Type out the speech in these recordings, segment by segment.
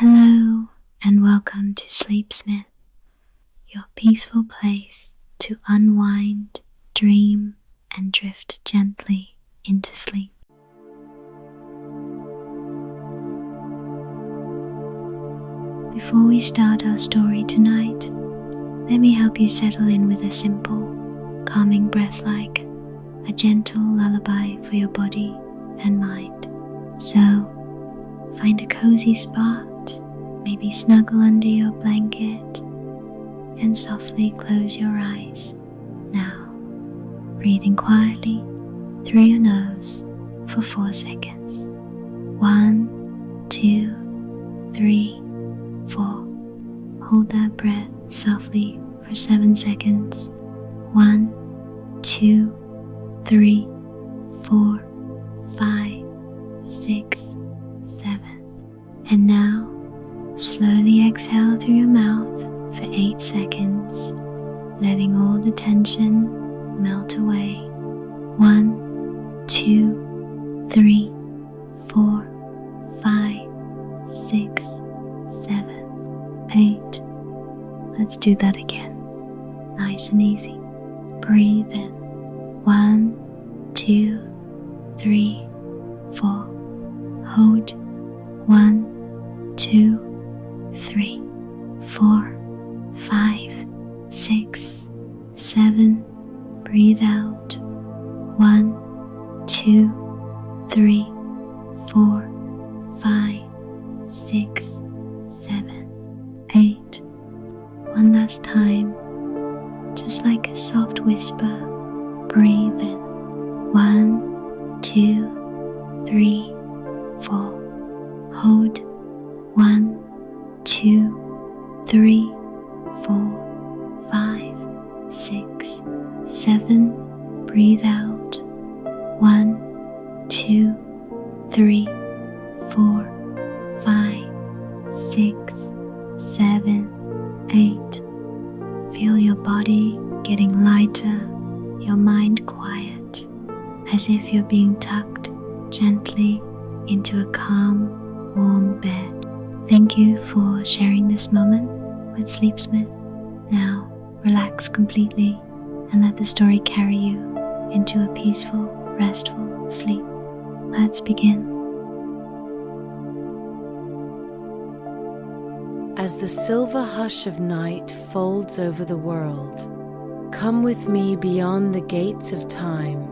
Hello and welcome to Sleepsmyth, your peaceful place to unwind, dream, and drift gently into sleep. Before we start our story tonight, let me help you settle in with a simple, calming breath like a gentle lullaby for your body and mind. So, find a cozy spot, maybe snuggle under your blanket, and softly close your eyes. Now, breathing quietly through your nose for 4 seconds. 1, 2, 3, 4. Hold that breath softly for 7 seconds. 1, 2, 3, 4, 5, 6, 7. And now, slowly exhale through your mouth for 8 seconds, letting all the tension melt away. 1, 2, 3, 4, 5, 6, 7, 8. Let's do that again. Nice and easy. Breathe in. 1, 2, 3, 4. Hold. 1, 2, 3, 4, 5, 6, 7. Breathe out. 1, 2, 3, 4, 5, 6, 7, 8. One last time, just like a soft whisper. Breathe in. 1, 2, 3, 4. Hold. 1, 2, 3, 4, 5, 6, 7. Breathe out. 1, 2, 3, 4, 5, 6, 7, 8. Feel your body getting lighter, your mind quiet, as if you're being tucked gently into a calm, warm bed. Thank you for sharing this moment with Sleepsmyth. Now, relax completely and let the story carry you into a peaceful, restful sleep. Let's begin. As the silver hush of night folds over the world, come with me beyond the gates of time,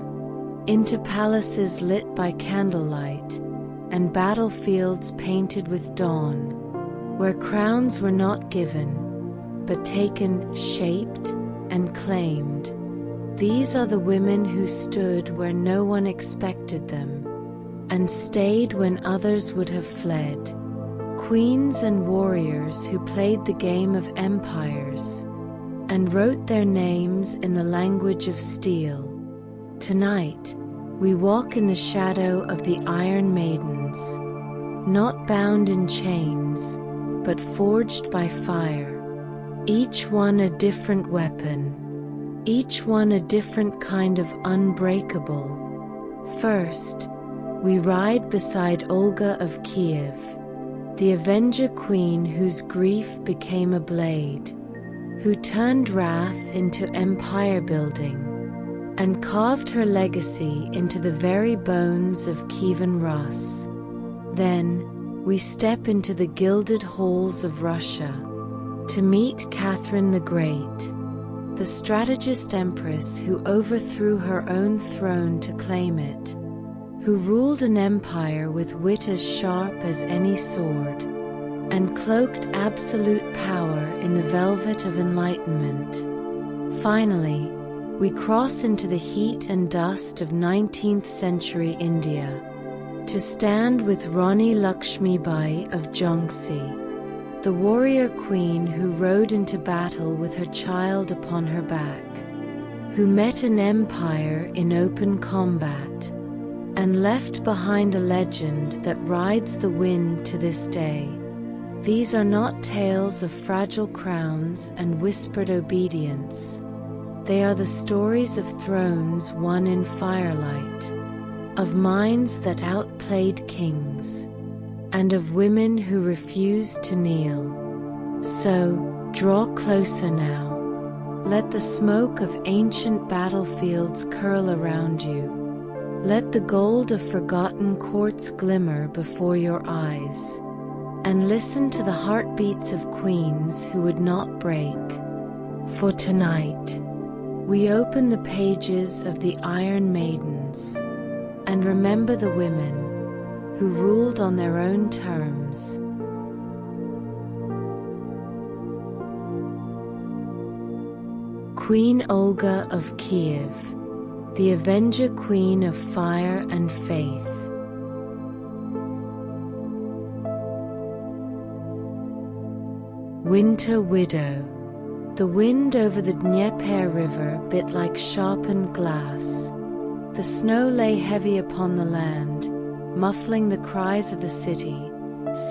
into palaces lit by candlelight, and battlefields painted with dawn, where crowns were not given, but taken, shaped, and claimed. These are the women who stood where no one expected them, and stayed when others would have fled. Queens and warriors who played the game of empires, and wrote their names in the language of steel. Tonight, we walk in the shadow of the Iron Maidens, not bound in chains, but forged by fire. Each one a different weapon, each one a different kind of unbreakable. First, we ride beside Olga of Kiev, the Avenger Queen whose grief became a blade, who turned wrath into empire building, and carved her legacy into the very bones of Kievan Rus. Then we step into the gilded halls of Russia to meet Catherine the Great, the Strategist Empress who overthrew her own throne to claim it, who ruled an empire with wit as sharp as any sword, and cloaked absolute power in the velvet of enlightenment. Finally, we cross into the heat and dust of 19th century India to stand with Rani Lakshmibai of Jhansi, the warrior queen who rode into battle with her child upon her back, who met an empire in open combat, and left behind a legend that rides the wind to this day. These are not tales of fragile crowns and whispered obedience. They are the stories of thrones won in firelight, of minds that outplayed kings, and of women who refuse to kneel. So, draw closer now. Let the smoke of ancient battlefields curl around you. Let the gold of forgotten courts glimmer before your eyes. And listen to the heartbeats of queens who would not break. For tonight, we open the pages of the Iron Maidens and remember the women who ruled on their own terms. Queen Olga of Kiev, the Avenger Queen of fire and faith. Winter Widow. The wind over the Dnieper River bit like sharpened glass. The snow lay heavy upon the land, muffling the cries of the city,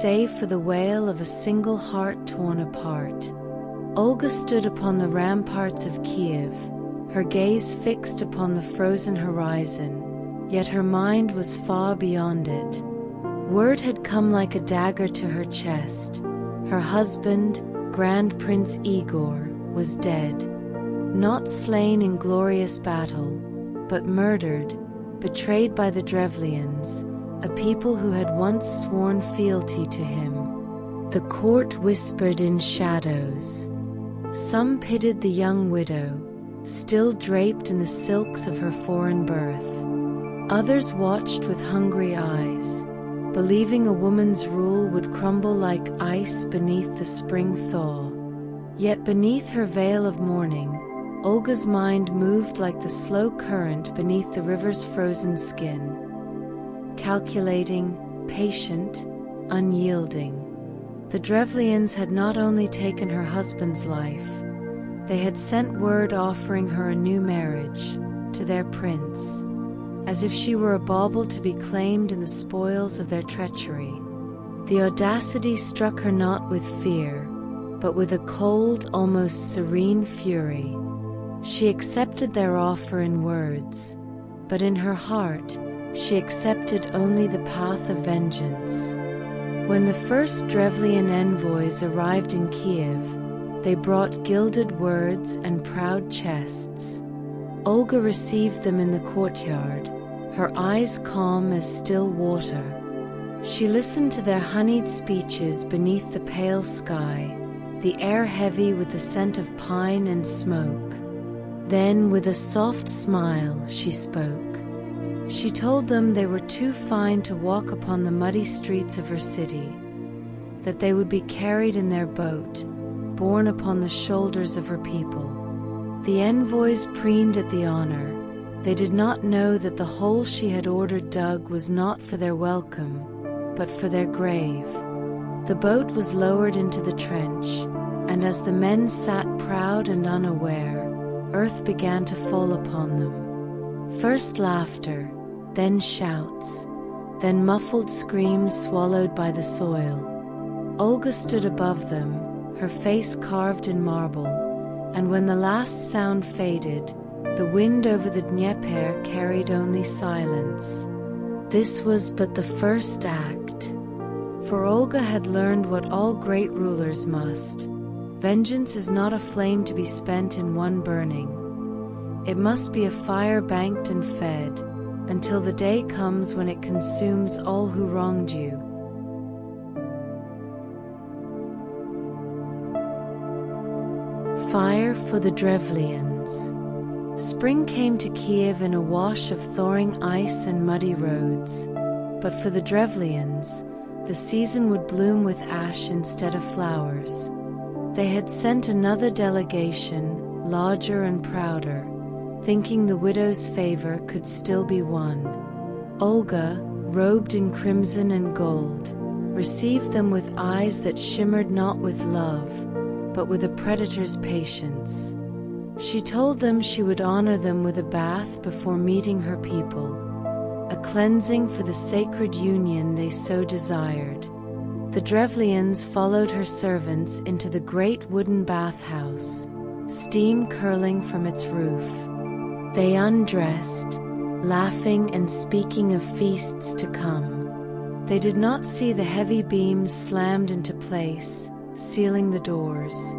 save for the wail of a single heart torn apart. Olga stood upon the ramparts of Kiev, her gaze fixed upon the frozen horizon, yet her mind was far beyond it. Word had come like a dagger to her chest. Her husband, Grand Prince Igor, was dead, not slain in glorious battle, but murdered, betrayed by the Drevlians, a people who had once sworn fealty to him. The court whispered in shadows. Some pitied the young widow, still draped in the silks of her foreign birth. Others watched with hungry eyes, believing a woman's rule would crumble like ice beneath the spring thaw. Yet beneath her veil of mourning, Olga's mind moved like the slow current beneath the river's frozen skin. Calculating, patient, unyielding. The Drevlians had not only taken her husband's life, they had sent word offering her a new marriage to their prince, as if she were a bauble to be claimed in the spoils of their treachery. The audacity struck her not with fear, but with a cold, almost serene fury. She accepted their offer in words, but in her heart she accepted only the path of vengeance. When the first Drevlian envoys arrived in Kiev, they brought gilded words and proud chests. Olga received them in the courtyard, her eyes calm as still water. She listened to their honeyed speeches beneath the pale sky, the air heavy with the scent of pine and smoke. Then, with a soft smile, she spoke. She told them they were too fine to walk upon the muddy streets of her city, that they would be carried in their boat, borne upon the shoulders of her people. The envoys preened at the honor. They did not know that the hole she had ordered dug was not for their welcome, but for their grave. The boat was lowered into the trench, and as the men sat proud and unaware, earth began to fall upon them. First laughter, then shouts, then muffled screams swallowed by the soil. Olga stood above them, her face carved in marble, and when the last sound faded, the wind over the Dnieper carried only silence. This was but the first act, for Olga had learned what all great rulers must. Vengeance is not a flame to be spent in one burning. It must be a fire banked and fed, until the day comes when it consumes all who wronged you. Fire for the Drevlians. Spring came to Kiev in a wash of thawing ice and muddy roads, but for the Drevlians, the season would bloom with ash instead of flowers. They had sent another delegation, larger and prouder, thinking the widow's favor could still be won. Olga, robed in crimson and gold, received them with eyes that shimmered not with love, but with a predator's patience. She told them she would honor them with a bath before meeting her people, a cleansing for the sacred union they so desired. The Drevlians followed her servants into the great wooden bathhouse, steam curling from its roof. They undressed, laughing and speaking of feasts to come. They did not see the heavy beams slammed into place, sealing the doors,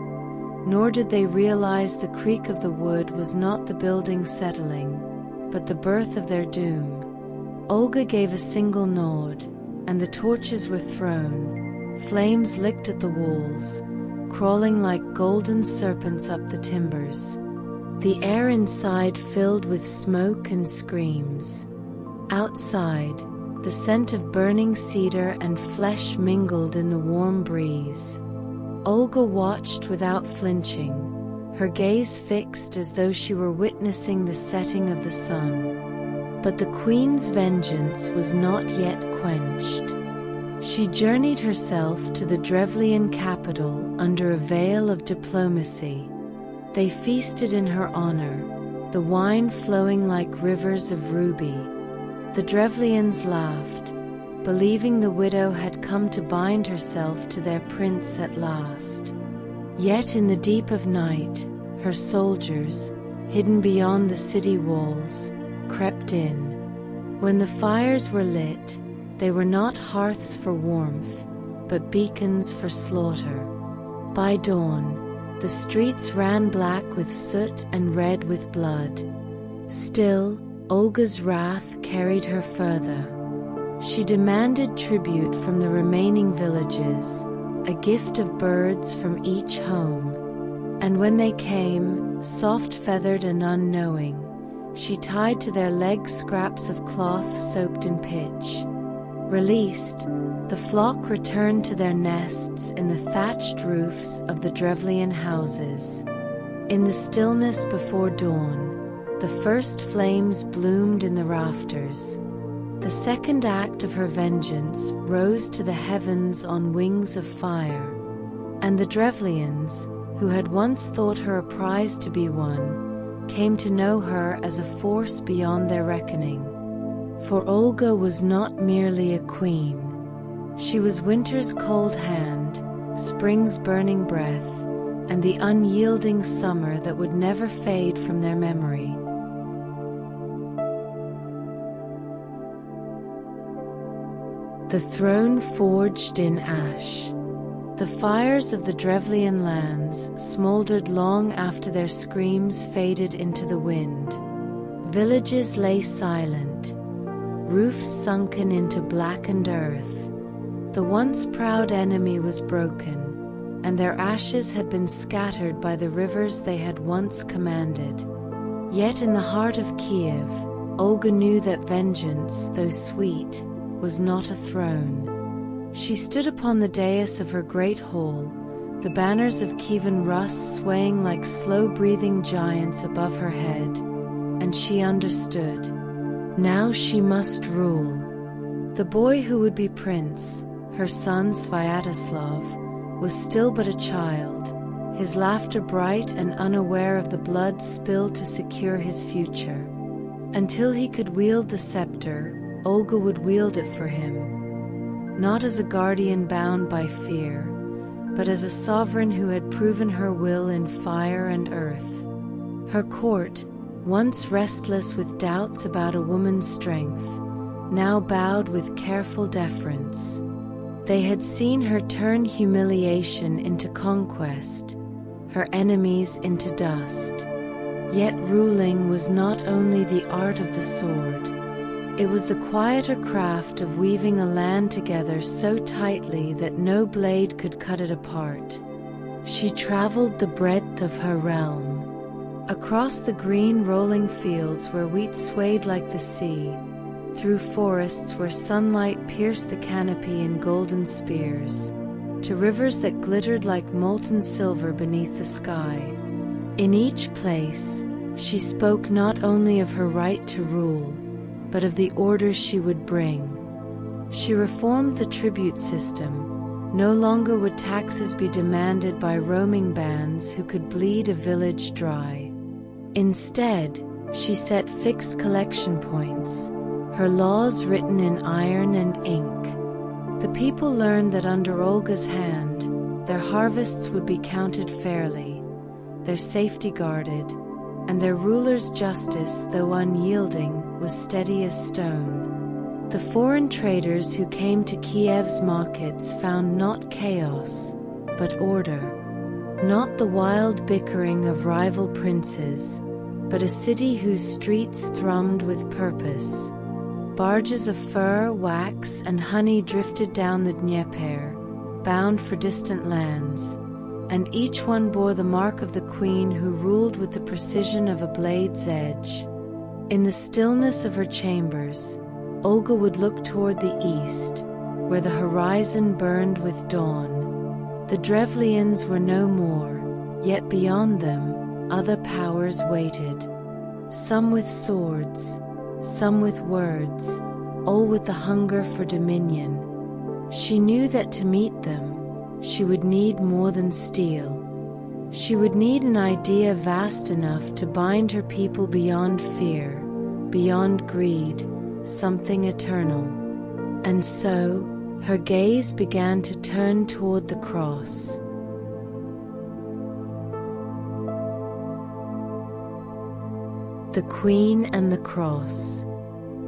nor did they realize the creak of the wood was not the building settling, but the birth of their doom. Olga gave a single nod, and the torches were thrown. Flames licked at the walls, crawling like golden serpents up the timbers. The air inside filled with smoke and screams. Outside, the scent of burning cedar and flesh mingled in the warm breeze. Olga watched without flinching, her gaze fixed as though she were witnessing the setting of the sun. But the queen's vengeance was not yet quenched. She journeyed herself to the Drevlian capital under a veil of diplomacy. They feasted in her honor, the wine flowing like rivers of ruby. The Drevlians laughed, believing the widow had come to bind herself to their prince at last. Yet in the deep of night, her soldiers, hidden beyond the city walls, crept in. When the fires were lit, they were not hearths for warmth, but beacons for slaughter. By dawn, the streets ran black with soot and red with blood. Still, Olga's wrath carried her further. She demanded tribute from the remaining villages, a gift of birds from each home. And when they came, soft-feathered and unknowing, she tied to their legs scraps of cloth soaked in pitch. Released, the flock returned to their nests in the thatched roofs of the Drevlian houses. In the stillness before dawn, the first flames bloomed in the rafters. The second act of her vengeance rose to the heavens on wings of fire. And the Drevlians, who had once thought her a prize to be won, came to know her as a force beyond their reckoning. For Olga was not merely a queen. She was winter's cold hand, spring's burning breath, and the unyielding summer that would never fade from their memory. The throne forged in ash. The fires of the Drevlian lands smoldered long after their screams faded into the wind. Villages lay silent, roofs sunken into blackened earth. The once proud enemy was broken, and their ashes had been scattered by the rivers they had once commanded. Yet in the heart of Kiev, Olga knew that vengeance, though sweet, was not a throne. She stood upon the dais of her great hall, the banners of Kievan Rus swaying like slow-breathing giants above her head, and she understood. Now she must rule. The boy who would be prince, her son Svyatoslav, was still but a child, his laughter bright and unaware of the blood spilled to secure his future. Until he could wield the scepter, Olga would wield it for him, not as a guardian bound by fear, but as a sovereign who had proven her will in fire and earth. Her court, once restless with doubts about a woman's strength, now bowed with careful deference. They had seen her turn humiliation into conquest, her enemies into dust. Yet ruling was not only the art of the sword. It was the quieter craft of weaving a land together so tightly that no blade could cut it apart. She traveled the breadth of her realm. Across the green rolling fields where wheat swayed like the sea, through forests where sunlight pierced the canopy in golden spears, to rivers that glittered like molten silver beneath the sky. In each place, she spoke not only of her right to rule, but of the order she would bring. She reformed the tribute system. No longer would taxes be demanded by roaming bands who could bleed a village dry. Instead, she set fixed collection points, her laws written in iron and ink. The people learned that under Olga's hand, their harvests would be counted fairly, their safety guarded, and their ruler's justice, though unyielding, was steady as stone. The foreign traders who came to Kiev's markets found not chaos, but order. Not the wild bickering of rival princes, but a city whose streets thrummed with purpose. Barges of fur, wax, and honey drifted down the Dnieper, bound for distant lands, and each one bore the mark of the queen who ruled with the precision of a blade's edge. In the stillness of her chambers, Olga would look toward the east, where the horizon burned with dawn. The Drevlians were no more, yet beyond them, other powers waited. Some with swords, some with words, all with the hunger for dominion. She knew that to meet them, she would need more than steel. She would need an idea vast enough to bind her people beyond fear, beyond greed, something eternal. And so, her gaze began to turn toward the cross. The Queen and the Cross.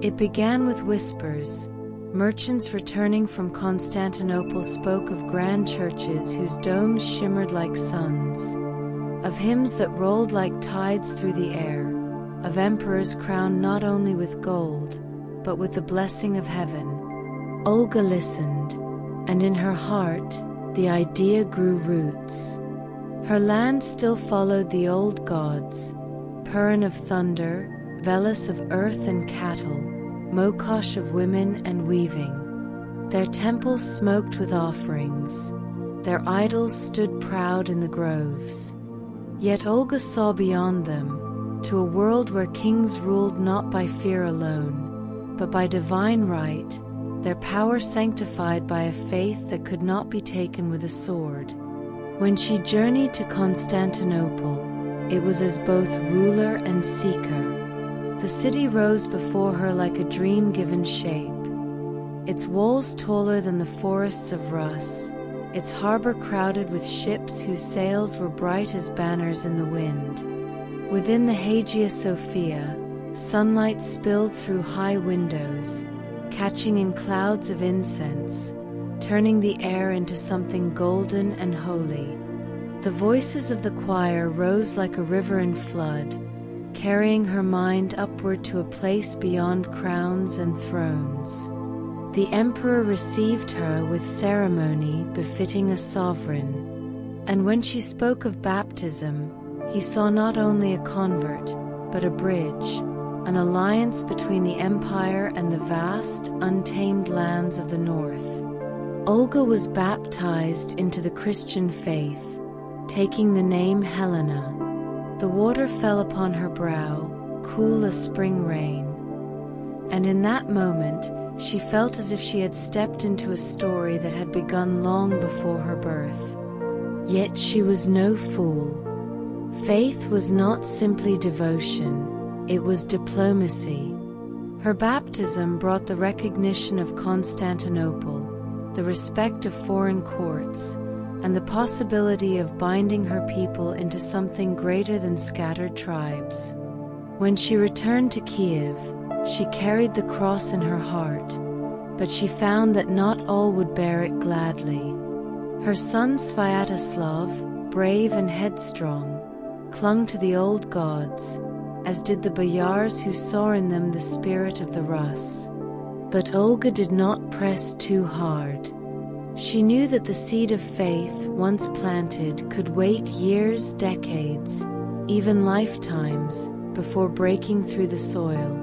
It began with whispers. Merchants returning from Constantinople spoke of grand churches whose domes shimmered like suns, of hymns that rolled like tides through the air, of emperors crowned not only with gold, but with the blessing of heaven. Olga listened, and in her heart, the idea grew roots. Her land still followed the old gods, Purin of thunder, Veles of earth and cattle, Mokosh of women and weaving. Their temples smoked with offerings. Their idols stood proud in the groves. Yet Olga saw beyond them, to a world where kings ruled not by fear alone, but by divine right, their power sanctified by a faith that could not be taken with a sword. When she journeyed to Constantinople, it was as both ruler and seeker. The city rose before her like a dream given shape, its walls taller than the forests of Rus, its harbor crowded with ships whose sails were bright as banners in the wind. Within the Hagia Sophia, sunlight spilled through high windows, catching in clouds of incense, turning the air into something golden and holy. The voices of the choir rose like a river in flood, carrying her mind upward to a place beyond crowns and thrones. The emperor received her with ceremony befitting a sovereign, and when she spoke of baptism, he saw not only a convert, but a bridge, an alliance between the empire and the vast, untamed lands of the north. Olga was baptized into the Christian faith, taking the name Helena. The water fell upon her brow, cool as spring rain, and in that moment she felt as if she had stepped into a story that had begun long before her birth. Yet she was no fool. Faith was not simply devotion, it was diplomacy. Her baptism brought the recognition of Constantinople, the respect of foreign courts, and the possibility of binding her people into something greater than scattered tribes. When she returned to Kiev, she carried the cross in her heart, but she found that not all would bear it gladly. Her son Sviatoslav, brave and headstrong, clung to the old gods, as did the boyars who saw in them the spirit of the Rus. But Olga did not press too hard. She knew that the seed of faith, once planted, could wait years, decades, even lifetimes, before breaking through the soil.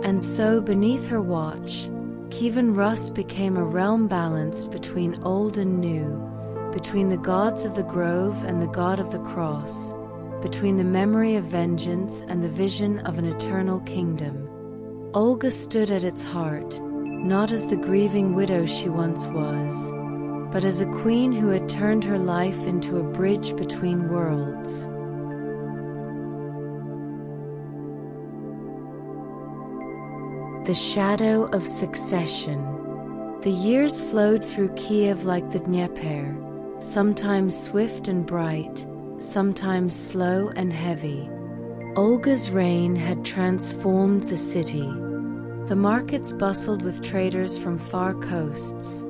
And so, beneath her watch, Kievan Rus became a realm balanced between old and new, between the gods of the grove and the god of the cross, between the memory of vengeance and the vision of an eternal kingdom. Olga stood at its heart, not as the grieving widow she once was, but as a queen who had turned her life into a bridge between worlds. The shadow of succession. The years flowed through Kiev like the Dnieper, sometimes swift and bright, sometimes slow and heavy. Olga's reign had transformed the city. The markets bustled with traders from far coasts.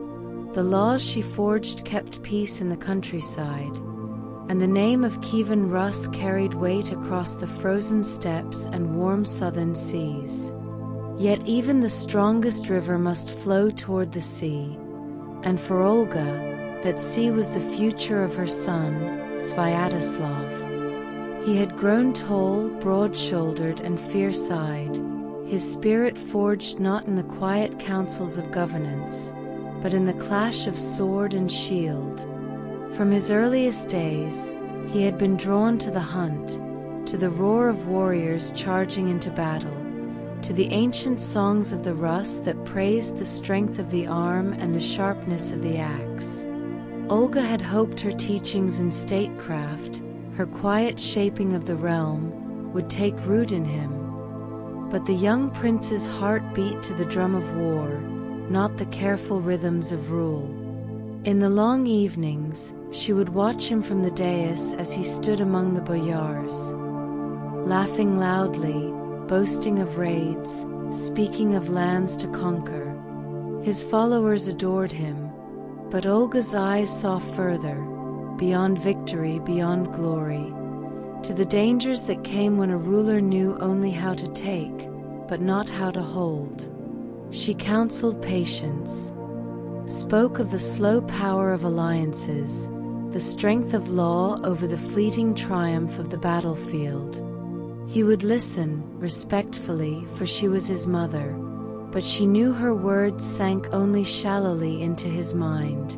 The laws she forged kept peace in the countryside, and the name of Kievan Rus carried weight across the frozen steppes and warm southern seas. Yet even the strongest river must flow toward the sea, and for Olga, that sea was the future of her son, Svyatoslav. He had grown tall, broad-shouldered, and fierce-eyed, his spirit forged not in the quiet councils of governance, but in the clash of sword and shield. From his earliest days, he had been drawn to the hunt, to the roar of warriors charging into battle, to the ancient songs of the Rus that praised the strength of the arm and the sharpness of the axe. Olga had hoped her teachings in statecraft, her quiet shaping of the realm, would take root in him. But the young prince's heart beat to the drum of war, not the careful rhythms of rule. In the long evenings, she would watch him from the dais as he stood among the boyars, laughing loudly, boasting of raids, speaking of lands to conquer. His followers adored him, but Olga's eyes saw further, beyond victory, beyond glory, to the dangers that came when a ruler knew only how to take, but not how to hold. She counseled patience, spoke of the slow power of alliances, the strength of law over the fleeting triumph of the battlefield. He would listen, respectfully, for she was his mother, but she knew her words sank only shallowly into his mind.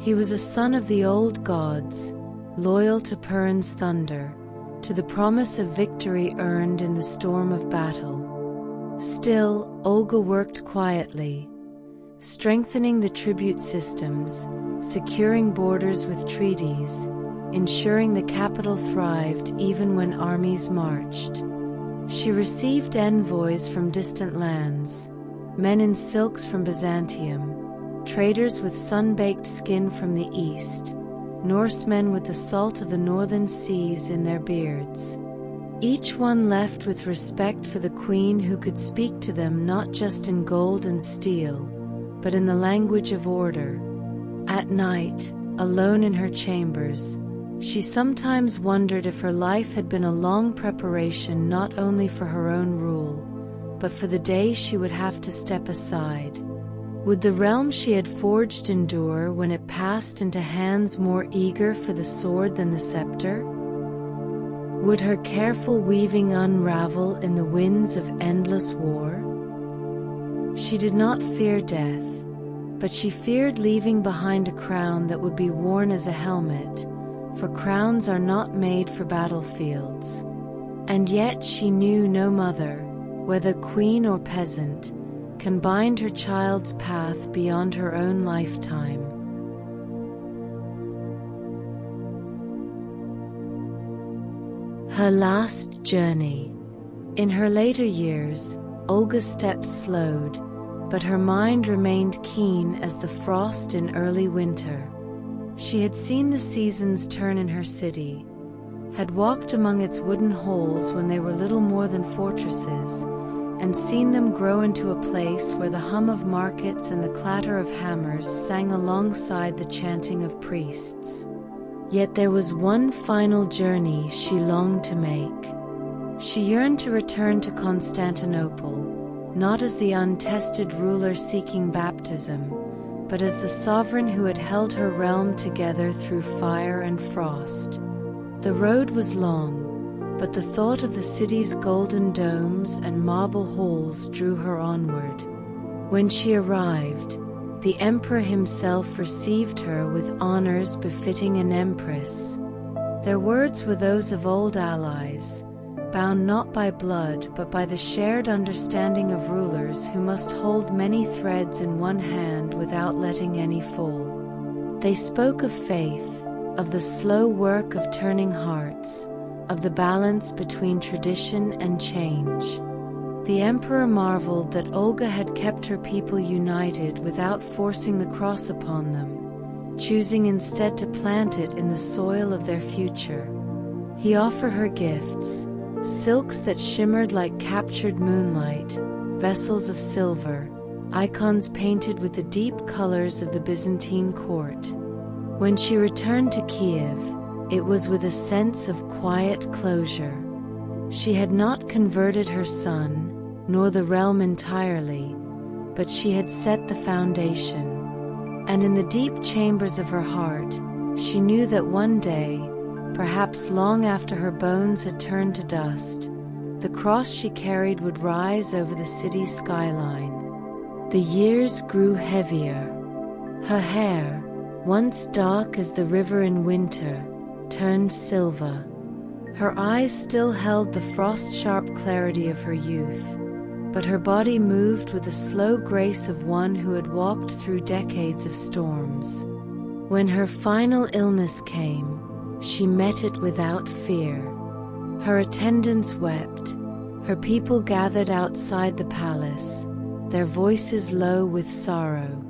He was a son of the old gods, loyal to Purin's thunder, to the promise of victory earned in the storm of battle. Still, Olga worked quietly, strengthening the tribute systems, securing borders with treaties, ensuring the capital thrived even when armies marched. She received envoys from distant lands, men in silks from Byzantium, traders with sun-baked skin from the east, Norsemen with the salt of the northern seas in their beards. Each one left with respect for the queen who could speak to them not just in gold and steel, but in the language of order. At night, alone in her chambers, she sometimes wondered if her life had been a long preparation not only for her own rule, but for the day she would have to step aside. Would the realm she had forged endure when it passed into hands more eager for the sword than the scepter? Would her careful weaving unravel in the winds of endless war? She did not fear death, but she feared leaving behind a crown that would be worn as a helmet, for crowns are not made for battlefields. And yet she knew no mother, whether queen or peasant, can bind her child's path beyond her own lifetime. Her last journey. In her later years, Olga's steps slowed, but her mind remained keen as the frost in early winter. She had seen the seasons turn in her city, had walked among its wooden holes when they were little more than fortresses, and seen them grow into a place where the hum of markets and the clatter of hammers sang alongside the chanting of priests. Yet there was one final journey she longed to make. She yearned to return to Constantinople, not as the untested ruler seeking baptism, but as the sovereign who had held her realm together through fire and frost. The road was long, but the thought of the city's golden domes and marble halls drew her onward. When she arrived, the emperor himself received her with honors befitting an empress. Their words were those of old allies, bound not by blood but by the shared understanding of rulers who must hold many threads in one hand without letting any fall. They spoke of faith, of the slow work of turning hearts, of the balance between tradition and change. The emperor marveled that Olga had kept her people united without forcing the cross upon them, choosing instead to plant it in the soil of their future. He offered her gifts, silks that shimmered like captured moonlight, vessels of silver, icons painted with the deep colors of the Byzantine court. When she returned to Kiev, it was with a sense of quiet closure. She had not converted her son, nor the realm entirely, but she had set the foundation. And in the deep chambers of her heart, she knew that one day, perhaps long after her bones had turned to dust, the cross she carried would rise over the city's skyline. The years grew heavier. Her hair, once dark as the river in winter, turned silver. Her eyes still held the frost-sharp clarity of her youth, but her body moved with the slow grace of one who had walked through decades of storms. When her final illness came, she met it without fear. Her attendants wept. Her people gathered outside the palace, their voices low with sorrow.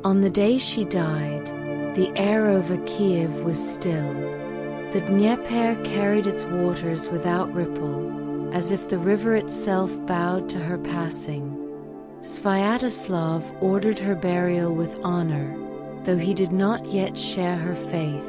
On the day she died, the air over Kiev was still. The Dnieper carried its waters without ripple, as if the river itself bowed to her passing. Sviatoslav ordered her burial with honor, though he did not yet share her faith.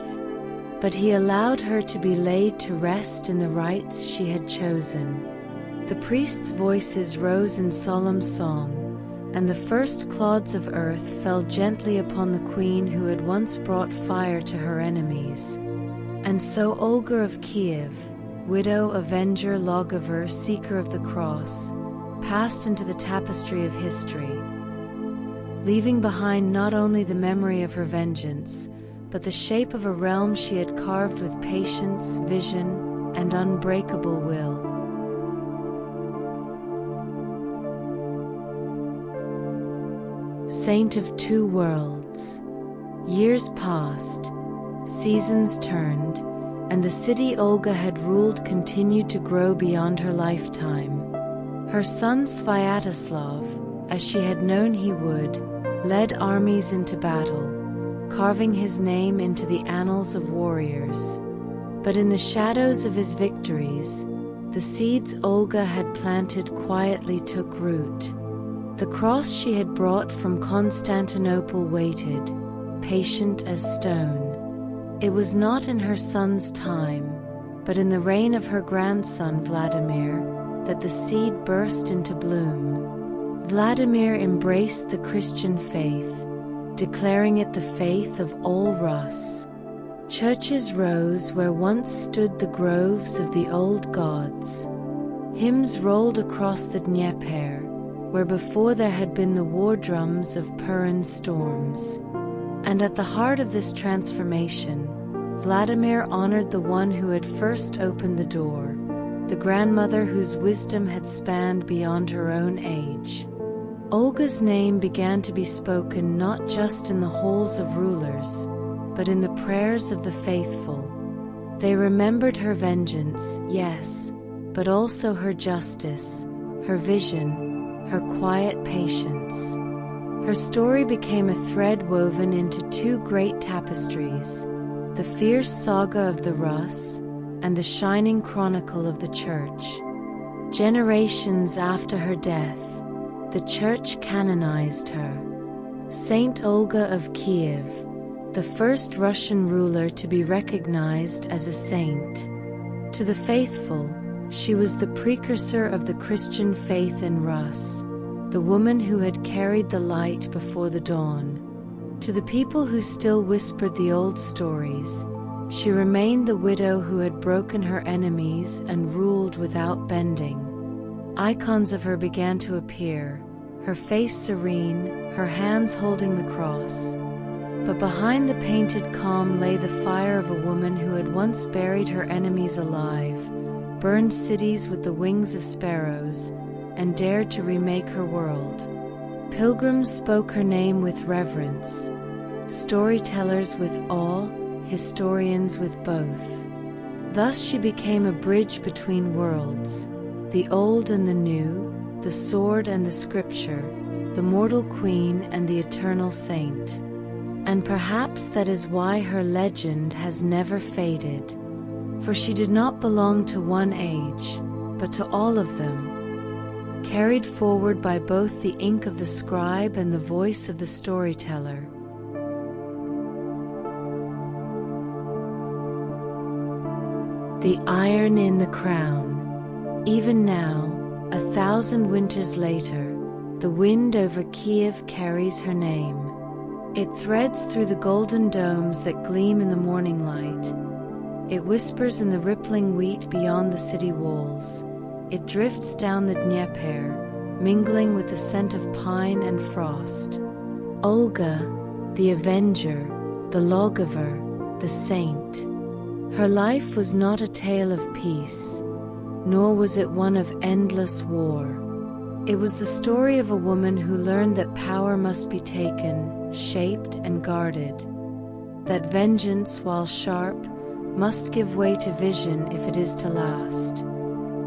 But he allowed her to be laid to rest in the rites she had chosen. The priests' voices rose in solemn song, and the first clods of earth fell gently upon the queen who had once brought fire to her enemies. And so Olga of Kiev, widow, avenger, lawgiver, seeker of the cross, passed into the tapestry of history, leaving behind not only the memory of her vengeance, but the shape of a realm she had carved with patience, vision, and unbreakable will. Saint of two worlds. Years passed, seasons turned, and the city Olga had ruled continued to grow beyond her lifetime. Her son Sviatoslav, as she had known he would, led armies into battle, carving his name into the annals of warriors. But in the shadows of his victories, the seeds Olga had planted quietly took root. The cross she had brought from Constantinople waited, patient as stone. It was not in her son's time, but in the reign of her grandson Vladimir, that the seed burst into bloom. Vladimir embraced the Christian faith, declaring it the faith of all Rus. Churches rose where once stood the groves of the old gods. Hymns rolled across the Dnieper, where before there had been the war drums of Purin storms. And at the heart of this transformation, Vladimir honored the one who had first opened the door, the grandmother whose wisdom had spanned beyond her own age. Olga's name began to be spoken not just in the halls of rulers, but in the prayers of the faithful. They remembered her vengeance, yes, but also her justice, her vision, her quiet patience. Her story became a thread woven into two great tapestries, the fierce saga of the Rus and the shining chronicle of the Church. Generations after her death, the Church canonized her. Saint Olga of Kiev, the first Russian ruler to be recognized as a saint. To the faithful, she was the precursor of the Christian faith in Rus, the woman who had carried the light before the dawn. To the people who still whispered the old stories, she remained the widow who had broken her enemies and ruled without bending. Icons of her began to appear, her face serene, her hands holding the cross. But behind the painted calm lay the fire of a woman who had once buried her enemies alive, burned cities with the wings of sparrows, and dared to remake her world. Pilgrims spoke her name with reverence, storytellers with awe, historians with both. Thus she became a bridge between worlds, the old and the new, the sword and the scripture, the mortal queen and the eternal saint. And perhaps that is why her legend has never faded. For she did not belong to one age, but to all of them. carried forward by both the ink of the scribe and the voice of the storyteller. The iron in the crown. Even now, 1,000 winters later, the wind over Kiev carries her name. It threads through the golden domes that gleam in the morning light. It whispers in the rippling wheat beyond the city walls. It drifts down the Dnieper, mingling with the scent of pine and frost. Olga, the Avenger, the lawgiver, the saint. Her life was not a tale of peace, nor was it one of endless war. It was the story of a woman who learned that power must be taken, shaped, and guarded, that vengeance, while sharp, must give way to vision if it is to last.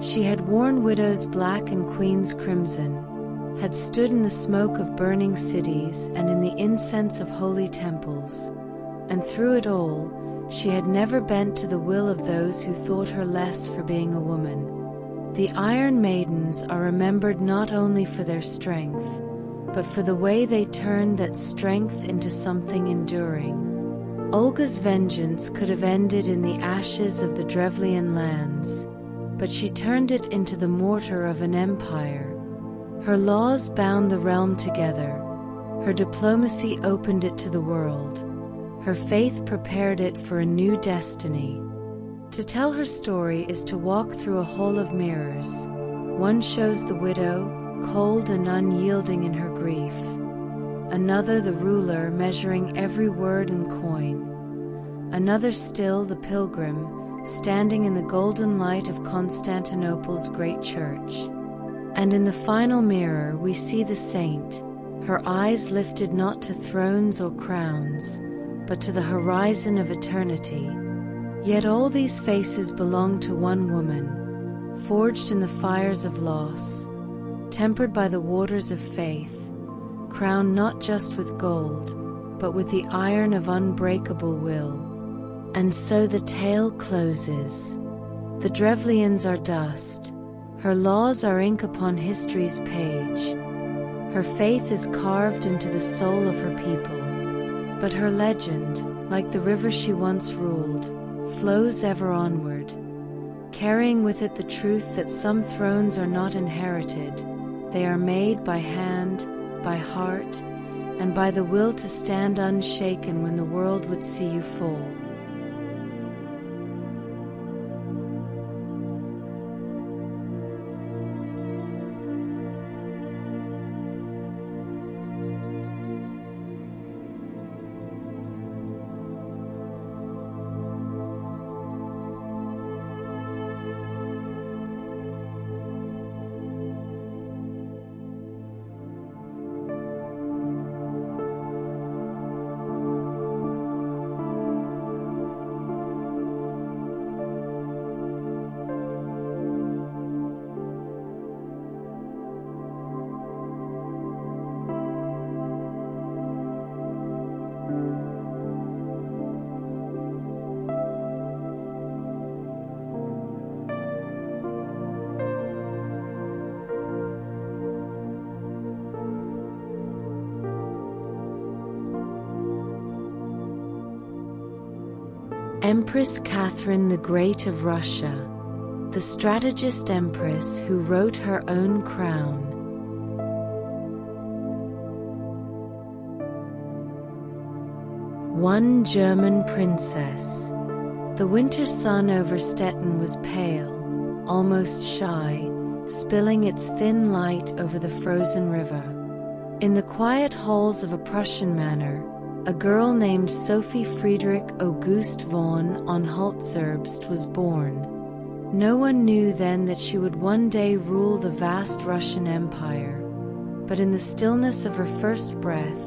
She had worn widow's black and queen's crimson, had stood in the smoke of burning cities and in the incense of holy temples, and through it all, she had never bent to the will of those who thought her less for being a woman. The Iron Maidens are remembered not only for their strength, but for the way they turned that strength into something enduring. Olga's vengeance could have ended in the ashes of the Drevlian lands, but she turned it into the mortar of an empire. Her laws bound the realm together. Her diplomacy opened it to the world. Her faith prepared it for a new destiny. To tell her story is to walk through a hall of mirrors. One shows the widow, cold and unyielding in her grief. Another the ruler, measuring every word and coin. Another still the pilgrim, standing in the golden light of Constantinople's great church. And in the final mirror we see the saint, her eyes lifted not to thrones or crowns, but to the horizon of eternity. Yet all these faces belong to one woman, forged in the fires of loss, tempered by the waters of faith, crowned not just with gold, but with the iron of unbreakable will. And so the tale closes. The Drevlians are dust. Her laws are ink upon history's page. Her faith is carved into the soul of her people. But her legend, like the river she once ruled, flows ever onward, carrying with it the truth that some thrones are not inherited. They are made by hand, by heart, and by the will to stand unshaken when the world would see you fall. Empress Catherine the Great of Russia, the strategist empress who wrote her own crown. One German princess. The winter sun over Stettin was pale, almost shy, spilling its thin light over the frozen river. In the quiet halls of a Prussian manor, a girl named Sophie Friedrich August von Anhalt-Zerbst was born. No one knew then that she would one day rule the vast Russian Empire, but in the stillness of her first breath,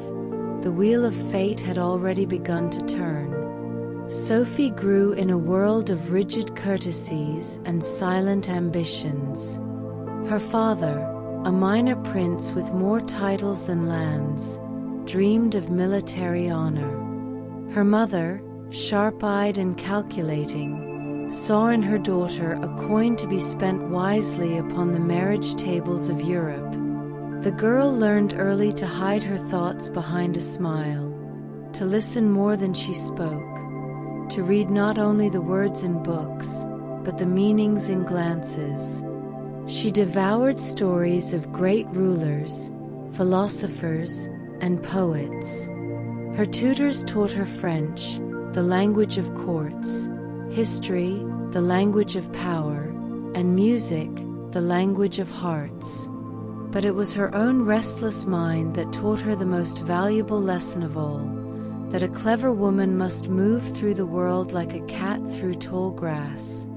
the wheel of fate had already begun to turn. Sophie grew in a world of rigid courtesies and silent ambitions. Her father, a minor prince with more titles than lands, dreamed of military honor. Her mother, sharp-eyed and calculating, saw in her daughter a coin to be spent wisely upon the marriage tables of Europe. The girl learned early to hide her thoughts behind a smile, to listen more than she spoke, to read not only the words in books, but the meanings in glances. She devoured stories of great rulers, philosophers, and poets. Her tutors taught her French, the language of courts, history, the language of power, and music, the language of hearts. But it was her own restless mind that taught her the most valuable lesson of all, that a clever woman must move through the world like a cat through tall grass,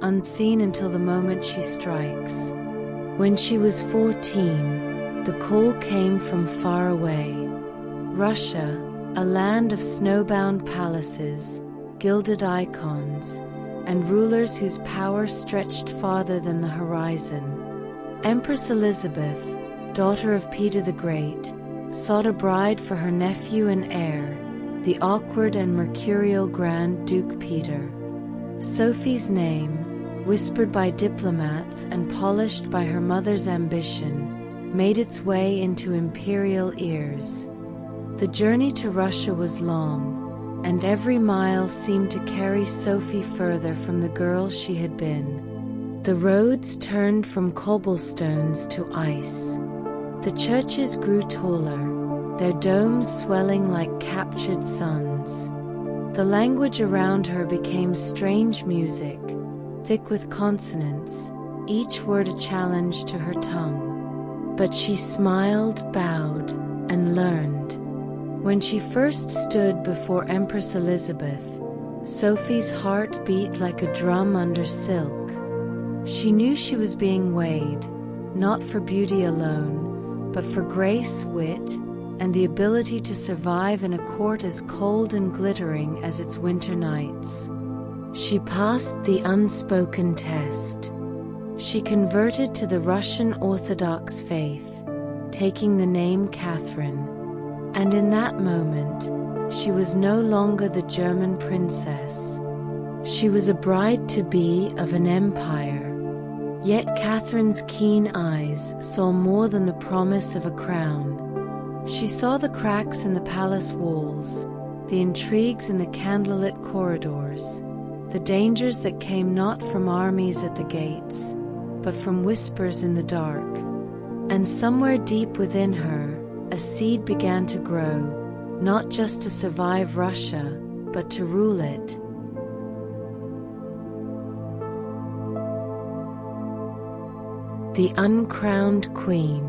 unseen until the moment she strikes. When she was 14, the call came from far away. Russia, a land of snowbound palaces, gilded icons, and rulers whose power stretched farther than the horizon. Empress Elizabeth, daughter of Peter the Great, sought a bride for her nephew and heir, the awkward and mercurial Grand Duke Peter. Sophie's name, whispered by diplomats and polished by her mother's ambition, made its way into imperial ears. The journey to Russia was long, and every mile seemed to carry Sophie further from the girl she had been. The roads turned from cobblestones to ice. The churches grew taller, their domes swelling like captured suns. The language around her became strange music, thick with consonants, each word a challenge to her tongue. But she smiled, bowed, and learned. When she first stood before Empress Elizabeth, Sophie's heart beat like a drum under silk. She knew she was being weighed, not for beauty alone, but for grace, wit, and the ability to survive in a court as cold and glittering as its winter nights. She passed the unspoken test. She converted to the Russian Orthodox faith, taking the name Catherine. And in that moment, she was no longer the German princess. She was a bride-to-be of an empire. Yet Catherine's keen eyes saw more than the promise of a crown. She saw the cracks in the palace walls, the intrigues in the candlelit corridors, the dangers that came not from armies at the gates, but from whispers in the dark. And somewhere deep within her, a seed began to grow, not just to survive Russia, but to rule it. The Uncrowned Queen.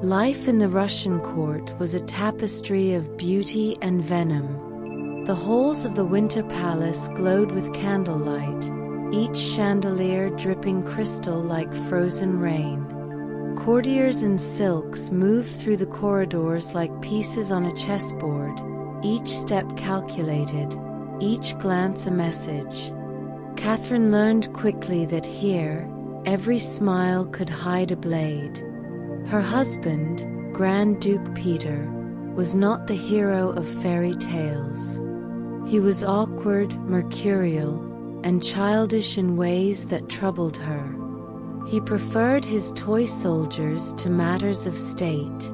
Life in the Russian court was a tapestry of beauty and venom. The halls of the Winter Palace glowed with candlelight, each chandelier dripping crystal like frozen rain. Courtiers in silks moved through the corridors like pieces on a chessboard, each step calculated, each glance a message. Catherine learned quickly that here, every smile could hide a blade. Her husband, Grand Duke Peter, was not the hero of fairy tales. He was awkward, mercurial, and childish in ways that troubled her. He preferred his toy soldiers to matters of state.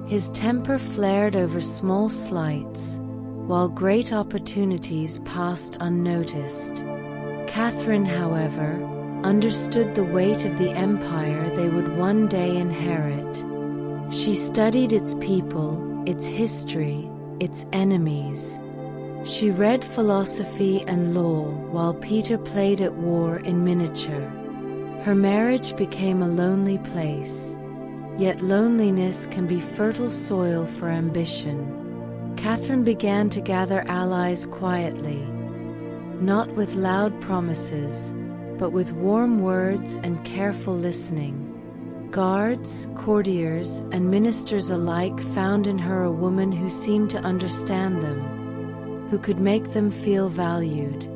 His temper flared over small slights, while great opportunities passed unnoticed. Catherine, however, understood the weight of the empire they would one day inherit. She studied its people, its history, its enemies. She read philosophy and law while Peter played at war in miniature. Her marriage became a lonely place, yet loneliness can be fertile soil for ambition. Catherine began to gather allies quietly, not with loud promises, but with warm words and careful listening. Guards, courtiers, and ministers alike found in her a woman who seemed to understand them, who could make them feel valued.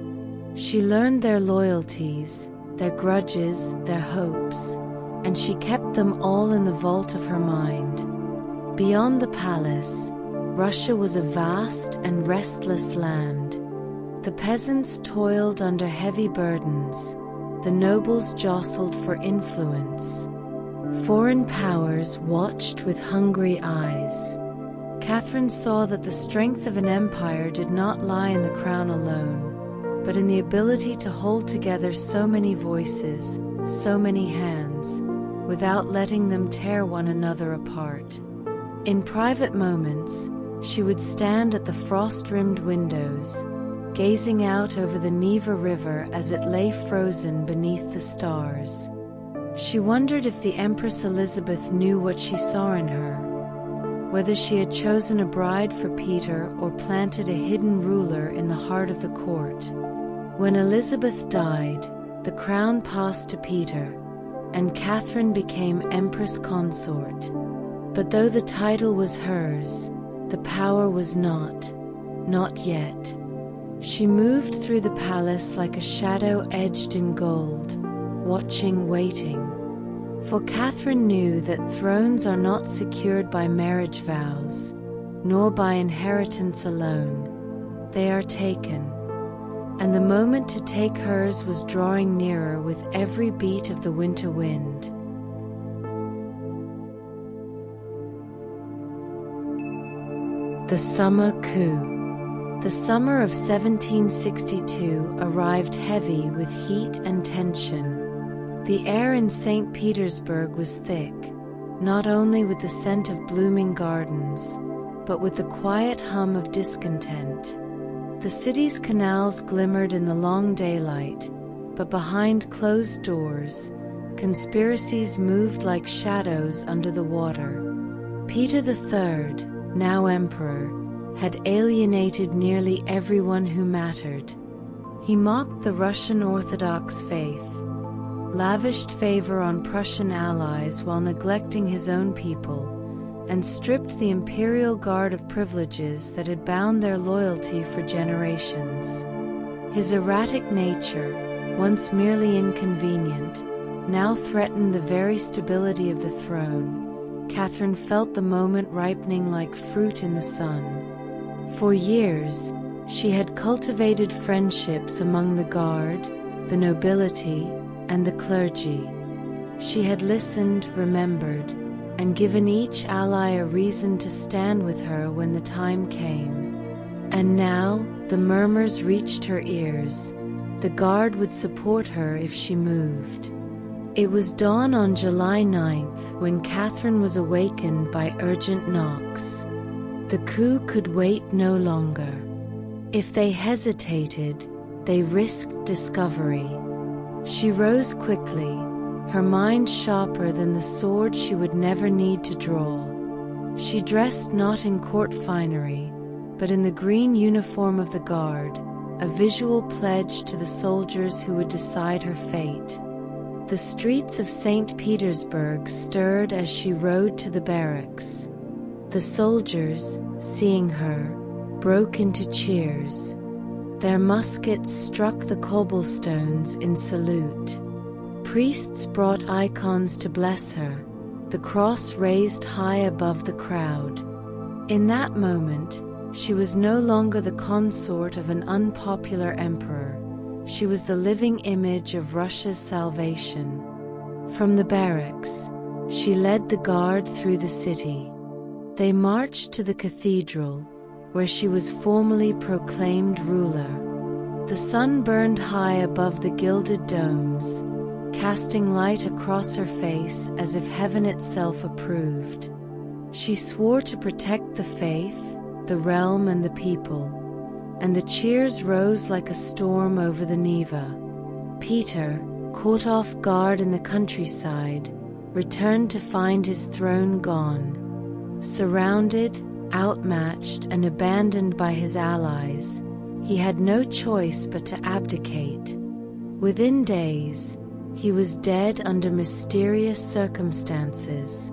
She learned their loyalties, their grudges, their hopes, and she kept them all in the vault of her mind. Beyond the palace, Russia was a vast and restless land. The peasants toiled under heavy burdens, the nobles jostled for influence. Foreign powers watched with hungry eyes. Catherine saw that the strength of an empire did not lie in the crown alone, but in the ability to hold together so many voices, so many hands, without letting them tear one another apart. In private moments, she would stand at the frost-rimmed windows, gazing out over the Neva River as it lay frozen beneath the stars. She wondered if the Empress Elizabeth knew what she saw in her, whether she had chosen a bride for Peter or planted a hidden ruler in the heart of the court. When Elizabeth died, the crown passed to Peter, and Catherine became Empress Consort. But though the title was hers, the power was not yet. She moved through the palace like a shadow edged in gold, watching, waiting. For Catherine knew that thrones are not secured by marriage vows, nor by inheritance alone. They are taken, and the moment to take hers was drawing nearer with every beat of the winter wind. The Summer Coup. The summer of 1762 arrived heavy with heat and tension. The air in St. Petersburg was thick, not only with the scent of blooming gardens, but with the quiet hum of discontent. The city's canals glimmered in the long daylight, but behind closed doors, conspiracies moved like shadows under the water. Peter III, now emperor, had alienated nearly everyone who mattered. He mocked the Russian Orthodox faith, lavished favor on Prussian allies while neglecting his own people, and stripped the imperial guard of privileges that had bound their loyalty for generations. His erratic nature, once merely inconvenient, now threatened the very stability of the throne. Catherine felt the moment ripening like fruit in the sun. For years, she had cultivated friendships among the guard, the nobility, and the clergy. She had listened, remembered, and given each ally a reason to stand with her when the time came. And now, the murmurs reached her ears. The guard would support her if she moved. It was dawn on July 9th when Catherine was awakened by urgent knocks. The coup could wait no longer. If they hesitated, they risked discovery. She rose quickly, her mind sharper than the sword she would never need to draw. She dressed not in court finery, but in the green uniform of the guard, a visual pledge to the soldiers who would decide her fate. The streets of St. Petersburg stirred as she rode to the barracks. The soldiers, seeing her, broke into cheers. Their muskets struck the cobblestones in salute. Priests brought icons to bless her, the cross raised high above the crowd. In that moment, she was no longer the consort of an unpopular emperor. She was the living image of Russia's salvation. From the barracks, she led the guard through the city. They marched to the cathedral, where she was formally proclaimed ruler. The sun burned high above the gilded domes, casting light across her face as if heaven itself approved. She swore to protect the faith, the realm, and the people, and the cheers rose like a storm over the Neva. Peter, caught off guard in the countryside, returned to find his throne gone. Surrounded, outmatched, and abandoned by his allies, he had no choice but to abdicate. Within days, he was dead under mysterious circumstances.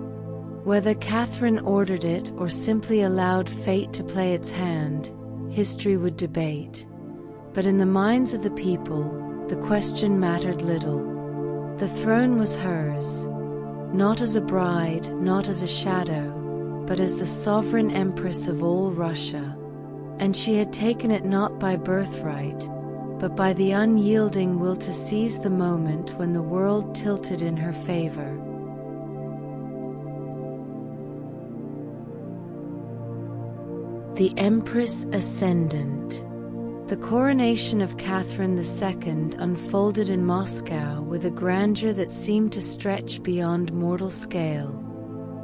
Whether Catherine ordered it or simply allowed fate to play its hand, history would debate. But in the minds of the people, the question mattered little. The throne was hers, not as a bride, not as a shadow, but as the sovereign empress of all Russia. and she had taken it not by birthright, but by the unyielding will to seize the moment when the world tilted in her favor. The Empress Ascendant. The coronation of Catherine II unfolded in Moscow with a grandeur that seemed to stretch beyond mortal scale.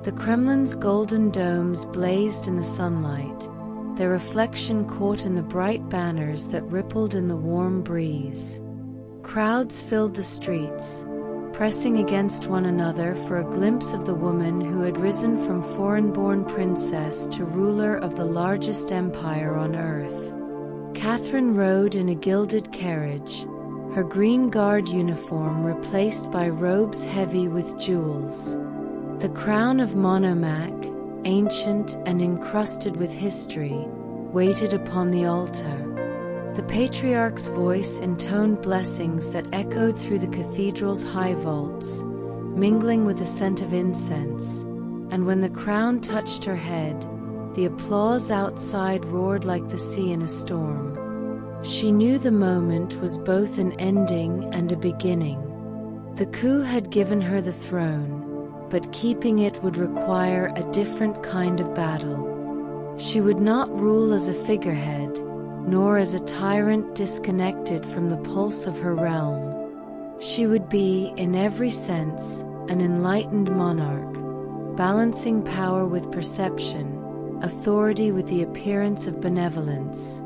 The Kremlin's golden domes blazed in the sunlight, their reflection caught in the bright banners that rippled in the warm breeze. Crowds filled the streets, pressing against one another for a glimpse of the woman who had risen from foreign-born princess to ruler of the largest empire on earth. Catherine rode in a gilded carriage, her green guard uniform replaced by robes heavy with jewels. The crown of monomac, ancient and encrusted with history, waited upon the altar. The patriarch's voice intoned blessings that echoed through the cathedral's high vaults, mingling with the scent of incense, and when the crown touched her head, the applause outside roared like the sea in a storm. She knew the moment was both an ending and a beginning. The coup had given her the throne, but keeping it would require a different kind of battle. She would not rule as a figurehead, nor as a tyrant disconnected from the pulse of her realm. She would be, in every sense, an enlightened monarch, balancing power with perception, authority with the appearance of benevolence.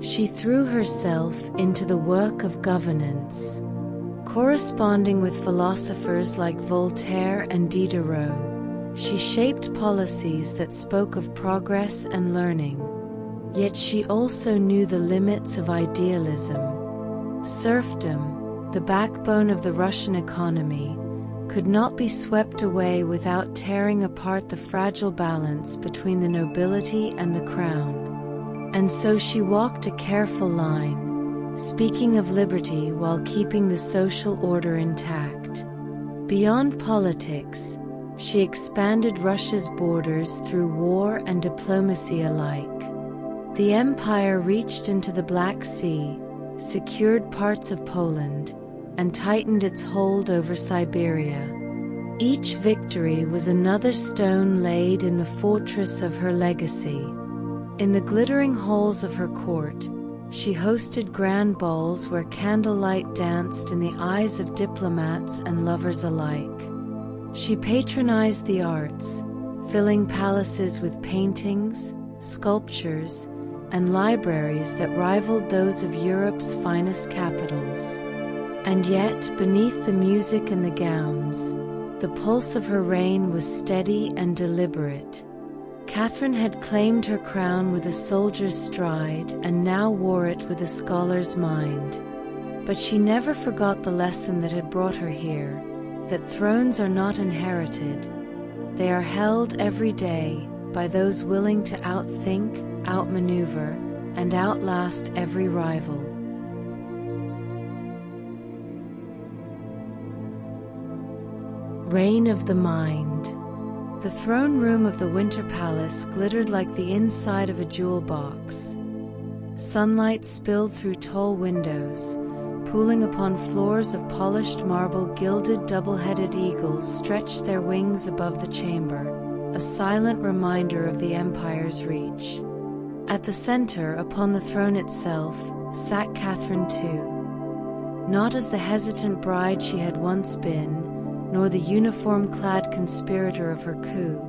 She threw herself into the work of governance. Corresponding with philosophers like Voltaire and Diderot, she shaped policies that spoke of progress and learning. Yet she also knew the limits of idealism. Serfdom, the backbone of the Russian economy, could not be swept away without tearing apart the fragile balance between the nobility and the crown. And so she walked a careful line, speaking of liberty while keeping the social order intact. Beyond politics, she expanded Russia's borders through war and diplomacy alike. The empire reached into the Black Sea, secured parts of Poland, and tightened its hold over Siberia. Each victory was another stone laid in the fortress of her legacy. In the glittering halls of her court, she hosted grand balls where candlelight danced in the eyes of diplomats and lovers alike. She patronized the arts, filling palaces with paintings, sculptures, and libraries that rivaled those of Europe's finest capitals. And yet, beneath the music and the gowns, the pulse of her reign was steady and deliberate. Catherine had claimed her crown with a soldier's stride and now wore it with a scholar's mind. But she never forgot the lesson that had brought her here, that thrones are not inherited. They are held every day by those willing to outthink, outmaneuver, and outlast every rival. Reign of the Mind. The throne room of the Winter Palace glittered like the inside of a jewel box. Sunlight spilled through tall windows, pooling upon floors of polished marble. Gilded double-headed eagles stretched their wings above the chamber, a silent reminder of the empire's reach. At the center, upon the throne itself, sat Catherine too, not as the hesitant bride she had once been, nor the uniform-clad conspirator of her coup,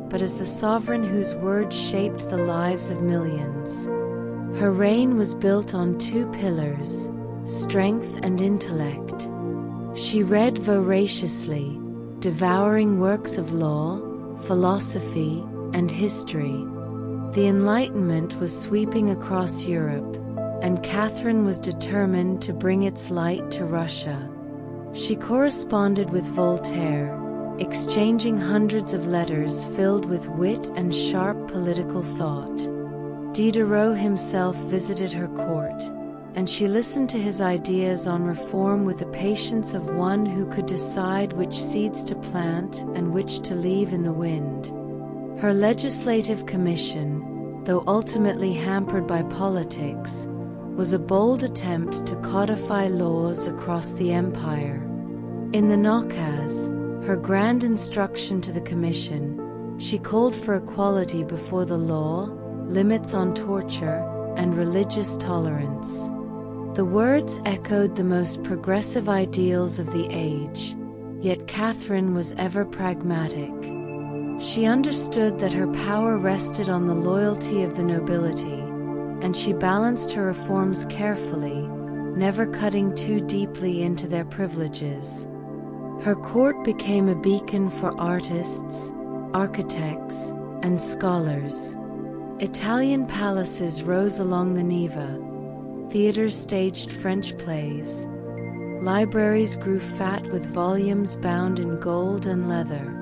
but as the sovereign whose words shaped the lives of millions. Her reign was built on two pillars, strength and intellect. She read voraciously, devouring works of law, philosophy, and history. The Enlightenment was sweeping across Europe, and Catherine was determined to bring its light to Russia. She corresponded with Voltaire, exchanging hundreds of letters filled with wit and sharp political thought. Diderot himself visited her court, and she listened to his ideas on reform with the patience of one who could decide which seeds to plant and which to leave in the wind. Her legislative commission, though ultimately hampered by politics, was a bold attempt to codify laws across the empire. In the Nakaz, her grand instruction to the commission, she called for equality before the law, limits on torture, and religious tolerance. The words echoed the most progressive ideals of the age, yet Catherine was ever pragmatic. She understood that her power rested on the loyalty of the nobility, and she balanced her reforms carefully, never cutting too deeply into their privileges. Her court became a beacon for artists, architects, and scholars. Italian palaces rose along the Neva, theaters staged French plays, libraries grew fat with volumes bound in gold and leather.